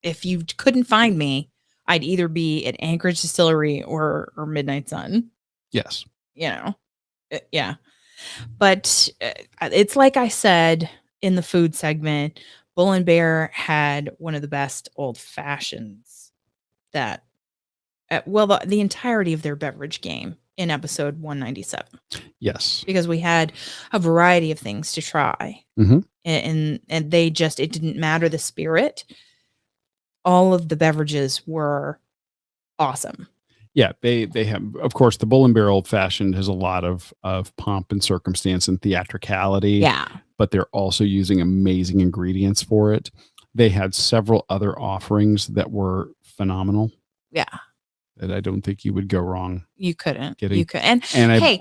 If you couldn't find me, I'd either be at Anchorage Distillery or Midnight Sun. Yes. Yeah. But it's like I said in the food segment, Bull and Bear had one of the best old fashions that, the entirety of their beverage game in episode 197. Yes. Because we had a variety of things to try. And it didn't matter the spirit. All of the beverages were awesome. Yeah, they have, of course, the Bull and Bear Old Fashioned has a lot of pomp and circumstance and theatricality. Yeah. But they're also using amazing ingredients for it. They had several other offerings that were phenomenal. Yeah. That I don't think you would go wrong. You couldn't. You could. And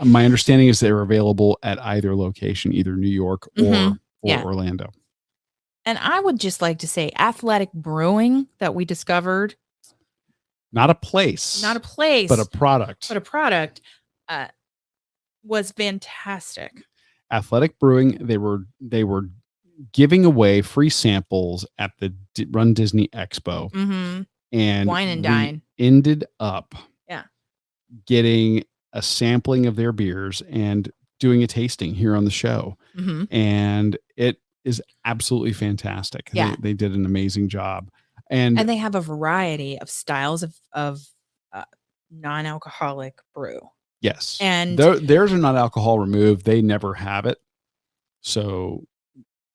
my understanding is they're available at either location, either New York or Orlando. And I would just like to say Athletic Brewing that we discovered. Not a place. But a product. Was fantastic. Athletic Brewing, they were giving away free samples at the Run Disney Expo. And Wine and Dine. Ended up getting a sampling of their beers and doing a tasting here on the show. And it is absolutely fantastic. Yeah. They did an amazing job. And they have a variety of styles of non-alcoholic brew. Yes. And theirs are not alcohol removed. They never have it. So,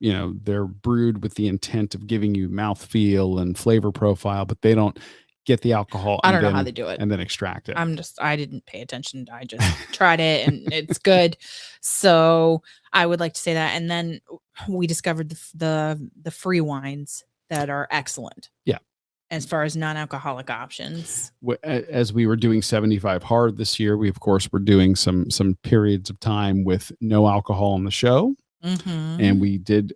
they're brewed with the intent of giving you mouthfeel and flavor profile, but they don't get the alcohol. I don't know how they do it. And then extract it. I didn't pay attention. I just tried it and it's good. So I would like to say that. And then we discovered the free wines that are excellent. Yeah. As far as non-alcoholic options. As we were doing 75 hard this year, we of course were doing some periods of time with no alcohol on the show. And we did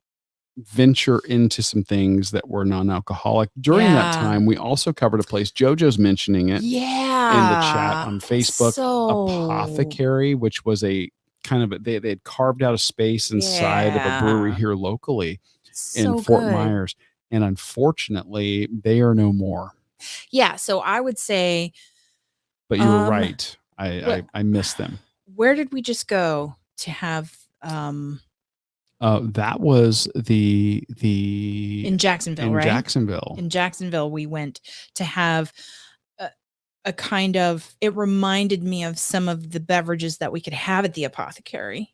venture into some things that were non-alcoholic. During that time, we also covered a place, JoJo's mentioning it in the chat on Facebook, Apothecary, which was a kind of, they had carved out a space inside of a brewery here locally in Fort Myers. And unfortunately, they are no more. Yeah. So I would say. But you were right. I miss them. Where did we just go to have that was the in Jacksonville, right? In Jacksonville, we went to have a kind of, it reminded me of some of the beverages that we could have at the Apothecary.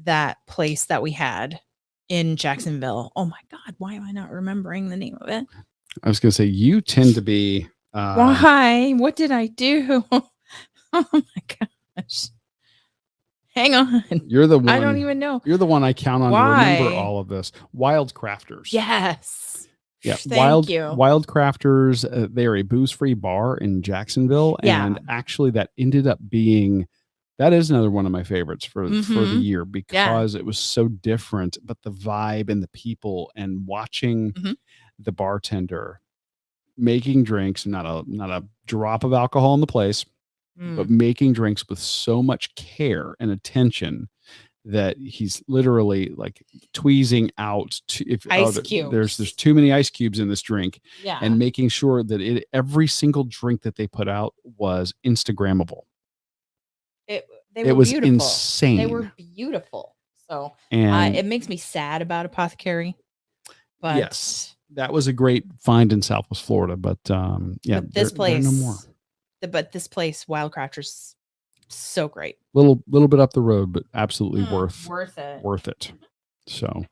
That place that we had in Jacksonville. Oh my God, why am I not remembering the name of it? I was going to say, you tend to be. Why? What did I do? Oh my gosh. Hang on. You're the one. I don't even know. You're the one I count on to remember all of this. Wild Crafters. Yes. Yeah. Thank you. Wild Crafters. They are a booze-free bar in Jacksonville. Yeah. And actually that ended up being, that is another one of my favorites for the year because it was so different, but the vibe and the people and watching the bartender making drinks, not a drop of alcohol in the place, but making drinks with so much care and attention that he's literally like tweezing out ice cubes. There's too many ice cubes in this drink, yeah, and making sure that every single drink that they put out was Instagrammable. It was beautiful. Insane. They were beautiful. So it makes me sad about Apothecary. But yes, that was a great find in Southwest Florida. But yeah, but this place, no more. But this place, Wildcrafters, so great. Little bit up the road, but absolutely worth it. So,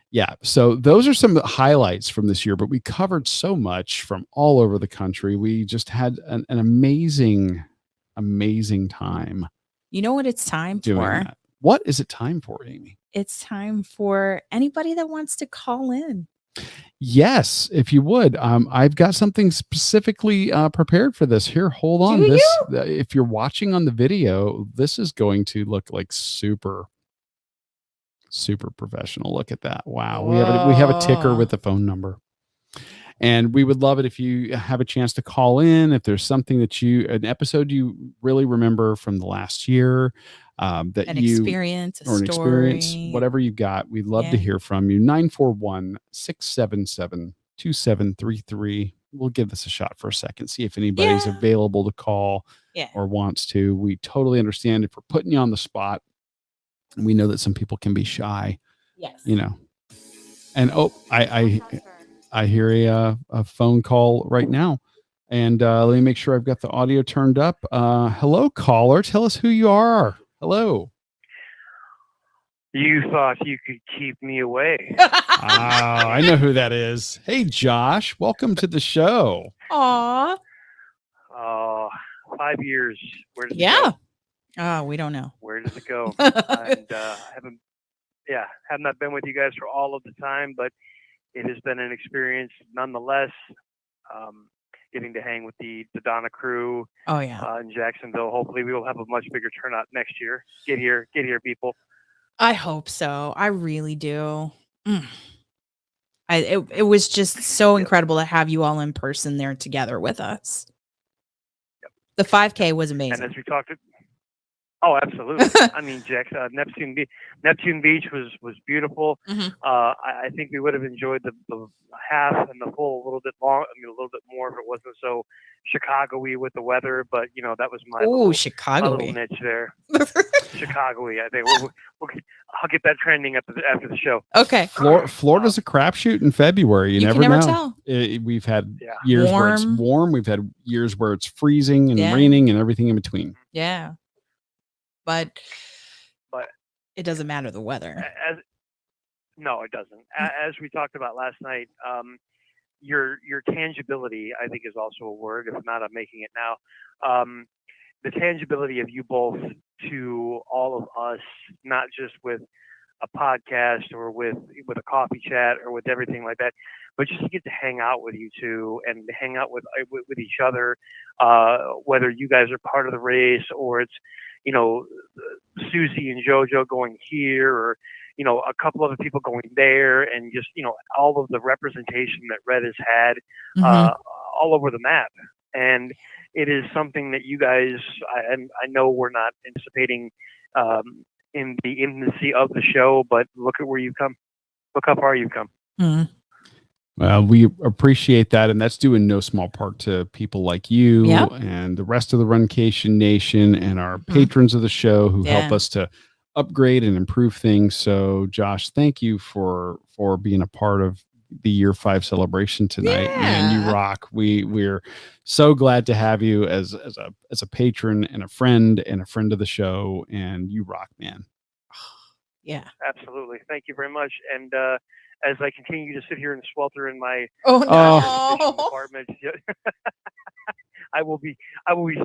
yeah. So those are some highlights from this year. But we covered so much from all over the country. We just had an amazing time. You know what it's time for? That. What is it time for, Amy? It's time for anybody that wants to call in. Yes, if you would. I've got something specifically prepared for this. Here, hold on. If you're watching on the video, this is going to look like super professional. Look at that. Wow. Whoa. We have a ticker with the phone number. And we would love it if you have a chance to call in. If there's something an episode you really remember from the last year, an experience, whatever you've got, we'd love to hear from you. 941-677-2733. We'll give this a shot for a second. See if anybody's available to call or wants to. We totally understand if we're putting you on the spot. We know that some people can be shy. Yes. And I hear a phone call right now, and let me make sure I've got the audio turned up. Hello, caller. Tell us who you are. Hello. You thought you could keep me away. I know who that is. Hey, Josh. Welcome to the show. Aw. 5 years. Where does it go? Oh, we don't know. Where does it go? And have not been with you guys for all of the time, but it has been an experience nonetheless. Getting to hang with the Donna crew in Jacksonville. Hopefully we will have a much bigger turnout next year. Get here, people. I hope so. I really do. It was just so incredible to have you all in person there together with us. Yep. The 5K was amazing. And as we talked, oh, absolutely. I mean, Neptune Beach was beautiful. I think we would have enjoyed the half and the full a little bit more if it wasn't so Chicago-y with the weather. But that was my little niche there. Chicago-y. I think I'll get that trending after the show. Okay. Florida's a crapshoot in February. You never know. Tell. We've had years where it's warm. We've had years where it's freezing and raining and everything in between. Yeah. But it doesn't matter the weather. No, it doesn't. As we talked about last night, your tangibility, I think, is also a word. If not, I'm making it now. The tangibility of you both to all of us, not just with a podcast or with a coffee chat or with everything like that, but just to get to hang out with you two and to hang out with each other, whether you guys are part of the race or it's Susie and JoJo going here, or a couple other people going there, and just all of the representation that Red has had all over the map. And it is something that you guys, I know we're not anticipating in the infancy of the show, but look at where you've come. Look how far you've come. We appreciate that, and that's due in no small part to people like you and the rest of the Runcation Nation and our patrons of the show who help us to upgrade and improve things. So, Josh, thank you for being a part of the year 5 celebration tonight. Man, you rock. We're so glad to have you as a patron and a friend of the show, and you rock, man. Yeah, absolutely. Thank you very much. And as I continue to sit here and swelter in my apartment, I will be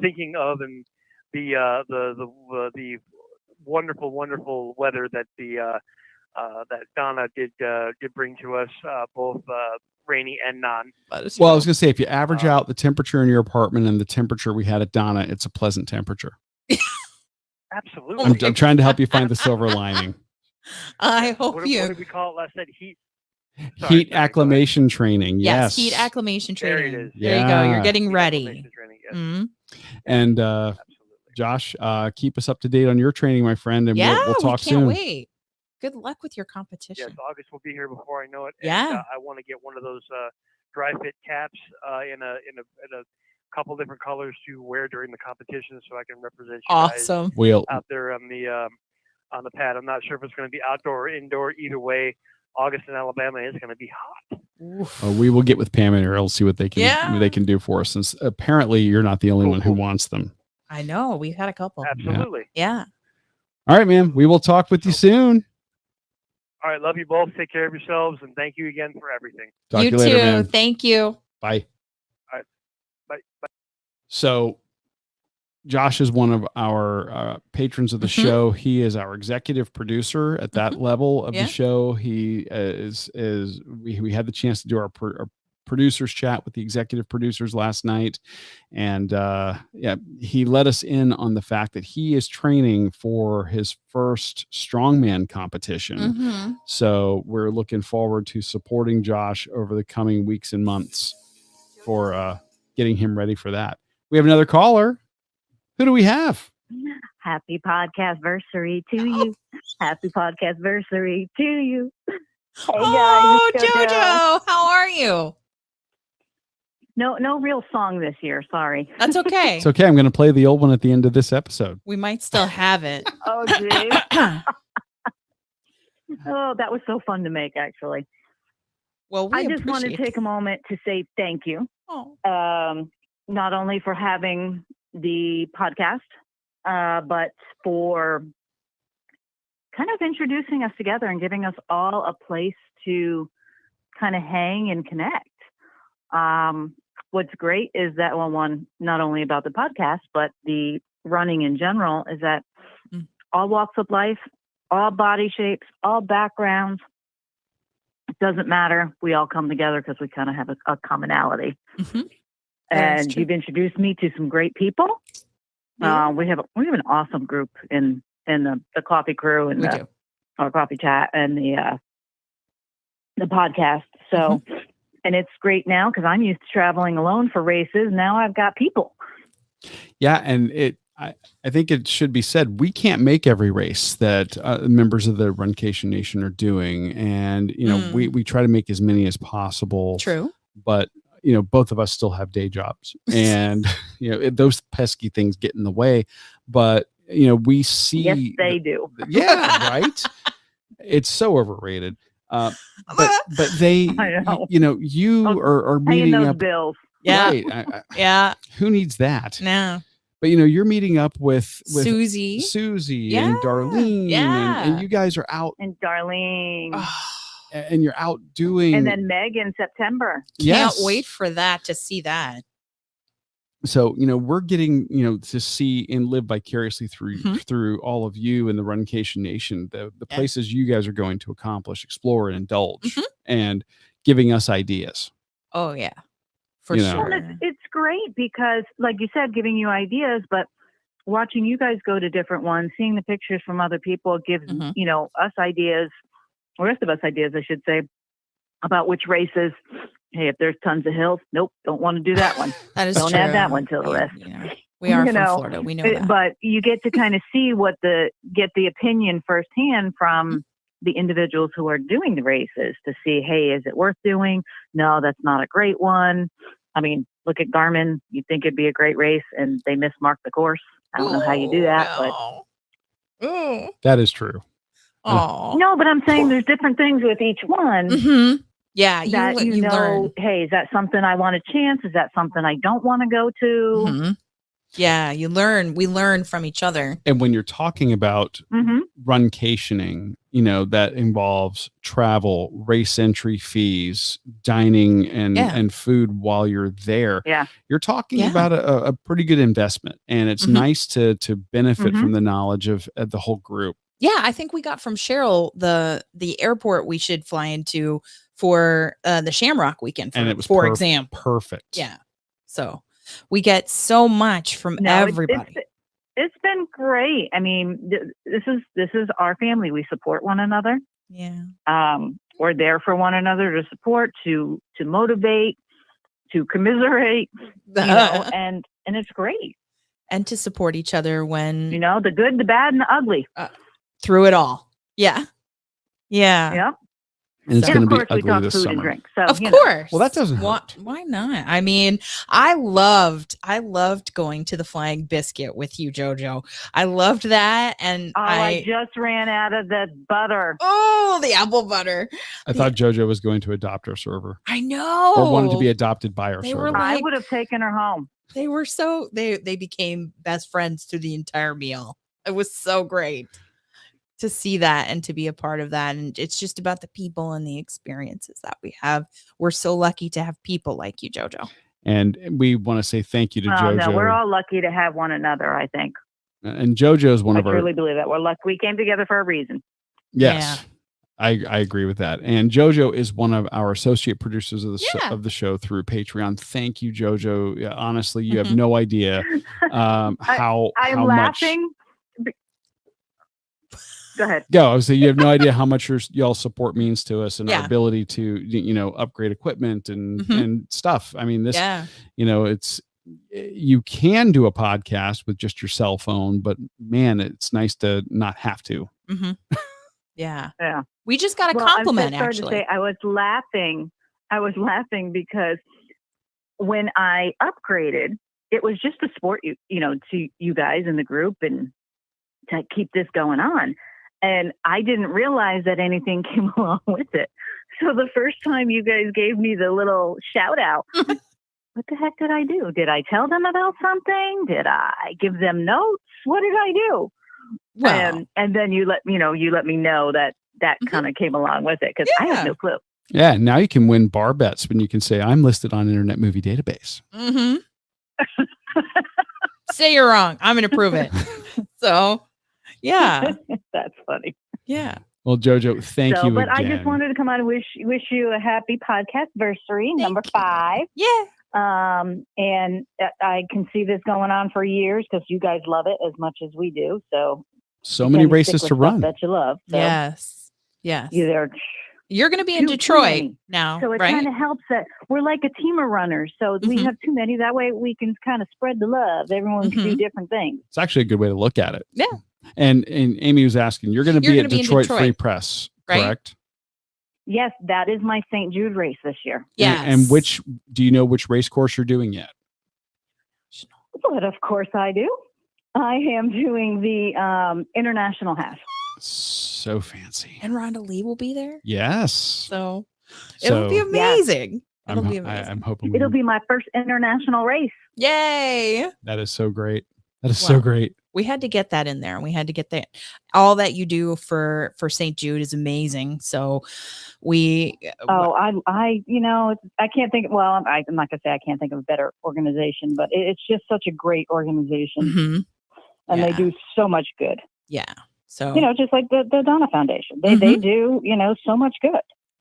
thinking of the wonderful weather that that Donna did bring to us, both rainy and non. Well, I was going to say, if you average out the temperature in your apartment and the temperature we had at Donna, it's a pleasant temperature. Absolutely. I'm trying to help you find the silver lining. I hope what did we call it last night? Heat acclimation training. Yes. Heat acclimation training. There it is. There you go. You're getting ready. Training, yes. And Josh, keep us up to date on your training, my friend, and we'll talk soon. Can't wait. Good luck with your competition. Yes, August will be here before I know it. Yeah. And, I want to get one of those dry fit caps in a couple different colors to wear during the competition, so I can represent you guys out there on the pad. I'm not sure if it's going to be outdoor or indoor. Either way, August in Alabama is going to be hot. We will get with Pam and Errol, see what they can do for us, since apparently you're not the only one who wants them. I know. We've had a couple. Absolutely. Yeah. All right, man. We will talk with you soon. All right. Love you both. Take care of yourselves. And thank you again for everything. Talk to you later, man. Thank you. Bye. All right. Bye. So Josh is one of our patrons of the show. He is our executive producer at that level of the show. He we had the chance to do our producers chat with the executive producers last night. And he let us in on the fact that he is training for his first strongman competition. So we're looking forward to supporting Josh over the coming weeks and months for getting him ready for that. We have another caller. Who do we have? Happy podcast-versary to you. Happy podcast-versary to you. Hey guys, Jojo, how are you? No real song this year. Sorry. That's okay. It's okay. I'm going to play the old one at the end of this episode. We might still have it. Oh, geez. Oh, that was so fun to make, actually. Well, I just want to take a moment to say thank you. Not only for having the podcast, but for kind of introducing us together and giving us all a place to kind of hang and connect. What's great is that one, not only about the podcast, but the running in general, is that all walks of life, all body shapes, all backgrounds, it doesn't matter. We all come together because we kind of have a commonality. And you've introduced me to some great people. We have an awesome group in the coffee crew and our coffee chat and the podcast. So, and it's great now because I'm used to traveling alone for races. Now I've got people. Yeah, and I think it should be said, we can't make every race that members of the Runcation Nation are doing, and we try to make as many as possible. True, but both of us still have day jobs, and those pesky things get in the way. But we see. Yes, they do. Yeah, right. It's so overrated. But they, you are meeting those up. Bills. Yeah, right. Who needs that? No. But you're meeting up with Susie and Darlene, and you guys are out. And Darlene. And you're out doing. And then Meg in September. Can't wait for that, to see that. So, we're getting, to see and live vicariously through all of you in the Runcation Nation, the places you guys are going to accomplish, explore, and indulge, and giving us ideas. Oh, yeah. For sure. Well, it's great because, like you said, giving you ideas, but watching you guys go to different ones, seeing the pictures from other people gives, us ideas, or rest of us ideas, I should say, about which races. Hey, if there's tons of hills, nope, don't want to do that one. That is don't true. add that one to the list. We are from Florida. We know that. But you get to kind of see get the opinion firsthand from the individuals who are doing the races to see, hey, is it worth doing? No, that's not a great one. I mean, look at Garmin. You'd think it'd be a great race, and they mismarked the course. I don't know how you do that, but that is true. No, but I'm saying there's different things with each one. Mm-hmm. Yeah, you know, learn. Hey, is that something I want to chance? Is that something I don't want to go to? Mm-hmm. Yeah, you learn. We learn from each other. And when you're talking about runcationing, that involves travel, race entry fees, dining, and food while you're there. Yeah, you're talking about a pretty good investment, and it's nice to benefit from the knowledge of the whole group. Yeah, I think we got from Cheryl the airport we should fly into for the Shamrock weekend, and it was for example. Perfect. Yeah. So we get so much from everybody. It's been great. I mean, this is our family. We support one another. Yeah. We're there for one another to support, to motivate, to commiserate, and it's great. And to support each other when the good, the bad, and the ugly. Through it all. Yeah. Yeah. Yep. And it's going to be ugly this summer. Drink, so, of course. Well, that doesn't hurt. Why not? I mean, I loved going to the Flying Biscuit with you, JoJo. I loved that. And I just ran out of the butter. Oh, the apple butter. I thought JoJo was going to adopt our server. I know. Or wanted to be adopted by our server. I would have taken her home. They were they became best friends through the entire meal. It was so great to see that and to be a part of that. And it's just about the people and the experiences that we have. We're so lucky to have people like you, JoJo. And we want to say thank you to JoJo. No, we're all lucky to have one another, I think. And JoJo is one of our... I truly believe that. We're lucky. We came together for a reason. Yes. Yeah. I agree with that. And JoJo is one of our associate producers of the show through Patreon. Thank you, JoJo. Yeah, honestly, you have no idea how laughing. Go ahead. Go. So you have no idea how much y'all support means to us and our ability to, upgrade equipment and stuff. I mean, this, it's, you can do a podcast with just your cell phone, but man, it's nice to not have to. Mm-hmm. Yeah. Yeah. We just got a compliment, actually. To say, I was laughing because when I upgraded, it was just to support to you guys in the group and to keep this going on. And I didn't realize that anything came along with it. So the first time you guys gave me the little shout out, what the heck did I do? Did I tell them about something? Did I give them notes? What did I do? Well, and then you let me know that kind of came along with it because I had no clue. Yeah. Now you can win bar bets when you can say I'm listed on Internet Movie Database. Mm-hmm. Say you're wrong. I'm going to prove it. So, yeah. That's funny. Yeah. Well, JoJo, thank you But again. I just wanted to come out and wish you a happy podcast anniversary, number 5. Yeah. And I can see this going on for years because you guys love it as much as we do. So many races to run that you love. So yes. You're going to be in Detroit now, so it right? kind of helps that we're like a team of runners. So we have too many. That way we can kind of spread the love. Everyone can do different things. It's actually a good way to look at it. Yeah. And Amy was asking, you're going to be at Detroit Free Press, right? Correct? Yes, that is my St. Jude race this year. Yes. And do you know which race course you're doing yet? But of course I do. I am doing the international half. So fancy. And Rhonda Lee will be there. Yes. So it'll be amazing. Yeah. It'll be amazing. I'm hoping it'll be my first international race. Yay. That is so great. That is so great. We had to get that in there, and we had to get that. All that you do for St. Jude is amazing. So I can't think. Well, I'm not gonna say I can't think of a better organization, but it's just such a great organization, and they do so much good. Yeah. So just like the Donna Foundation, they do so much good.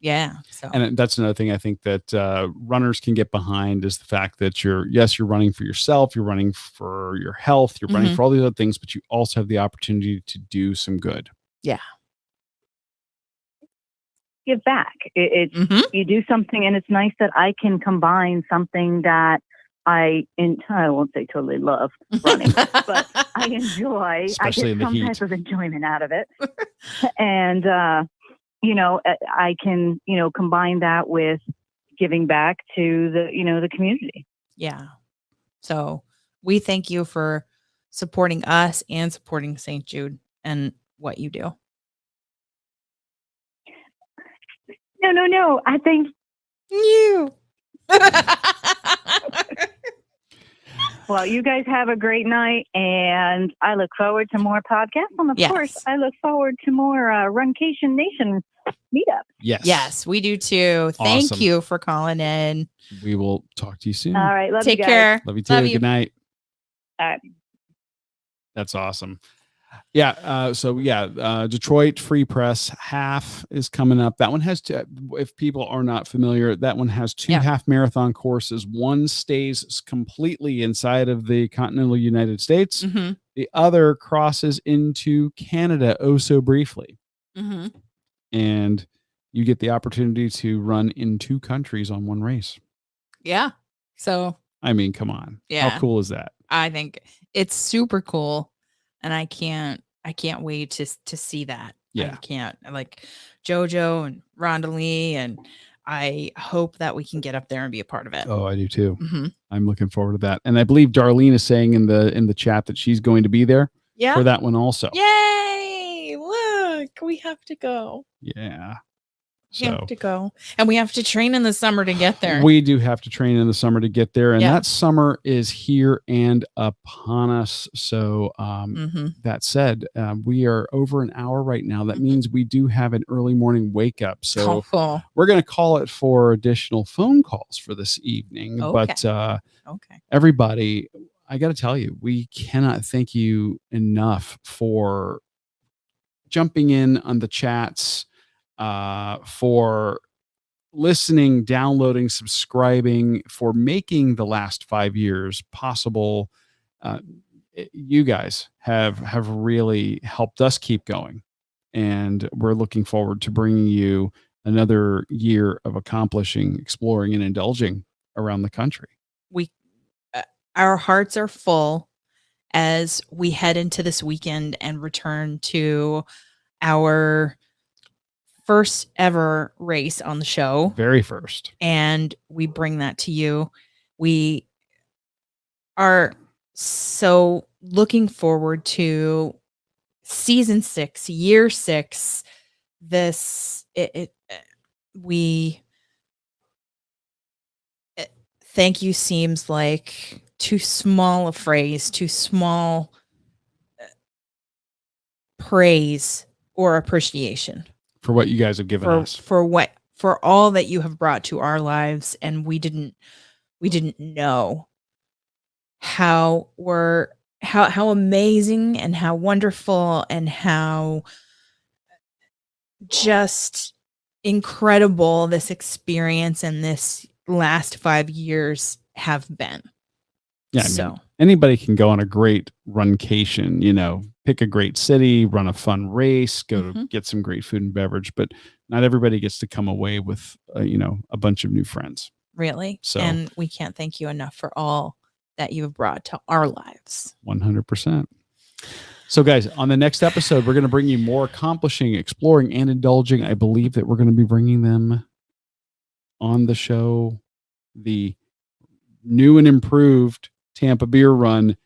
Yeah. So, and that's another thing I think that runners can get behind is the fact that you're running for yourself, you're running for your health, you're running for all these other things, but you also have the opportunity to do some good. Yeah. Give back. You do something, and it's nice that I can combine something that I won't say totally love running, but I enjoy. Especially I get some type of enjoyment out of it, and I can combine that with giving back to the community. Yeah. So we thank you for supporting us and supporting St. Jude and what you do. No. I thank you. Well, you guys have a great night, and I look forward to more podcasts. And of course, I look forward to more Runcation Nation meetup. Yes, we do too. Thank you for calling in. We will talk to you soon. All right, Take you guys. care. Love you too. Good night. All right. That's awesome. Yeah. Detroit Free Press half is coming up. That one has if people are not familiar, that one has 2 half marathon courses. One stays completely inside of the continental United States. The other crosses into Canada so briefly. And you get the opportunity to run in 2 countries on one race. Yeah. So, I mean, come on. Yeah. How cool is that? I think it's super cool. And I can't wait to see that. Yeah. I can't, like JoJo and Rhonda Lee, and I hope that we can get up there and be a part of it. Oh, I do too. I'm looking forward to that. And I believe Darlene is saying in the chat that she's going to be there for that one also. Yay! Look, we have to go. Yeah. We have to go. And we have to train in the summer to get there. We do have to train in the summer to get there. And that summer is here and upon us. So that said, we are over an hour right now. That means we do have an early morning wake up. So we're going to call it for additional phone calls for this evening. But everybody, I got to tell you, we cannot thank you enough for jumping in on the chats, for listening, downloading, subscribing, for making the last 5 years possible. You guys have really helped us keep going, and we're looking forward to bringing you another year of accomplishing, exploring, and indulging around the country. Our hearts are full as we head into this weekend and return to our first ever race on the show. Very first. And we bring that to you. We are so looking forward to season 6, year 6. Thank you seems like too small a phrase, too small praise or appreciation for what you guys have given us, for all that you have brought to our lives. And we didn't know how amazing and how wonderful and how just incredible this experience and this last 5 years have been. Yeah. I mean, anybody can go on a great runcation, pick a great city, run a fun race, go to get some great food and beverage, but not everybody gets to come away with, a bunch of new friends. Really? So, and we can't thank you enough for all that you have brought to our lives. 100%. So guys, on the next episode, we're going to bring you more accomplishing, exploring, and indulging. I believe that we're going to be bringing them on the show, the new and improved Tampa Beer Run.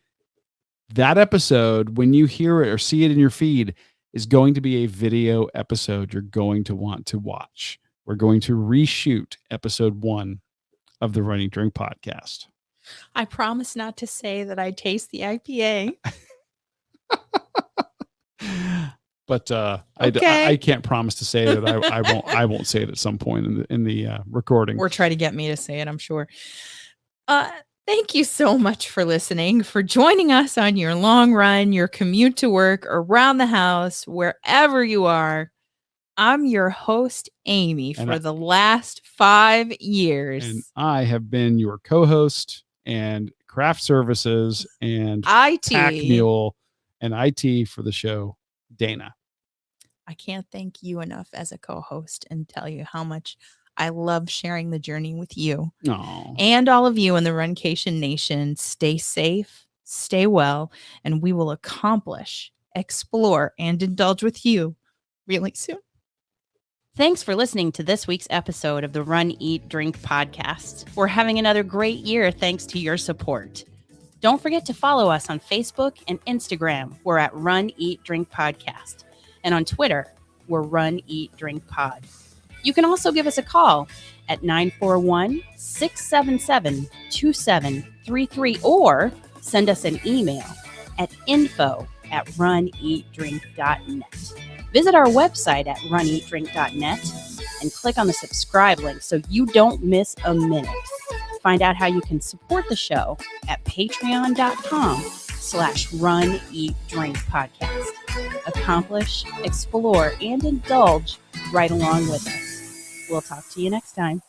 That episode, when you hear it or see it in your feed, is going to be a video episode you're going to want to watch. We're going to reshoot episode 1 of the Running Drink Podcast. I promise not to say that I taste the IPA. But I can't promise to say that I won't say it at some point in the recording. Or try to get me to say it, I'm sure. Thank you so much for listening, for joining us on your long run, your commute to work, around the house, wherever you are. I'm your host, Amy, for the last 5 years. And I have been your co-host and craft services and IT. Pack Mule and IT for the show, Dana. I can't thank you enough as a co-host and tell you how much I love sharing the journey with you. Aww. And all of you in the Runcation Nation. Stay safe, stay well, and we will accomplish, explore, and indulge with you really soon. Thanks for listening to this week's episode of the Run, Eat, Drink podcast. We're having another great year thanks to your support. Don't forget to follow us on Facebook and Instagram. We're at Run, Eat, Drink Podcast. And on Twitter, we're Run, Eat, Drink Pod. You can also give us a call at 941-677-2733 or send us an email at info@runeatdrink.net. Visit our website at runeatdrink.net and click on the subscribe link so you don't miss a minute. Find out how you can support the show at patreon.com/runeatdrinkpodcast. Accomplish, explore, and indulge right along with us. We'll talk to you next time.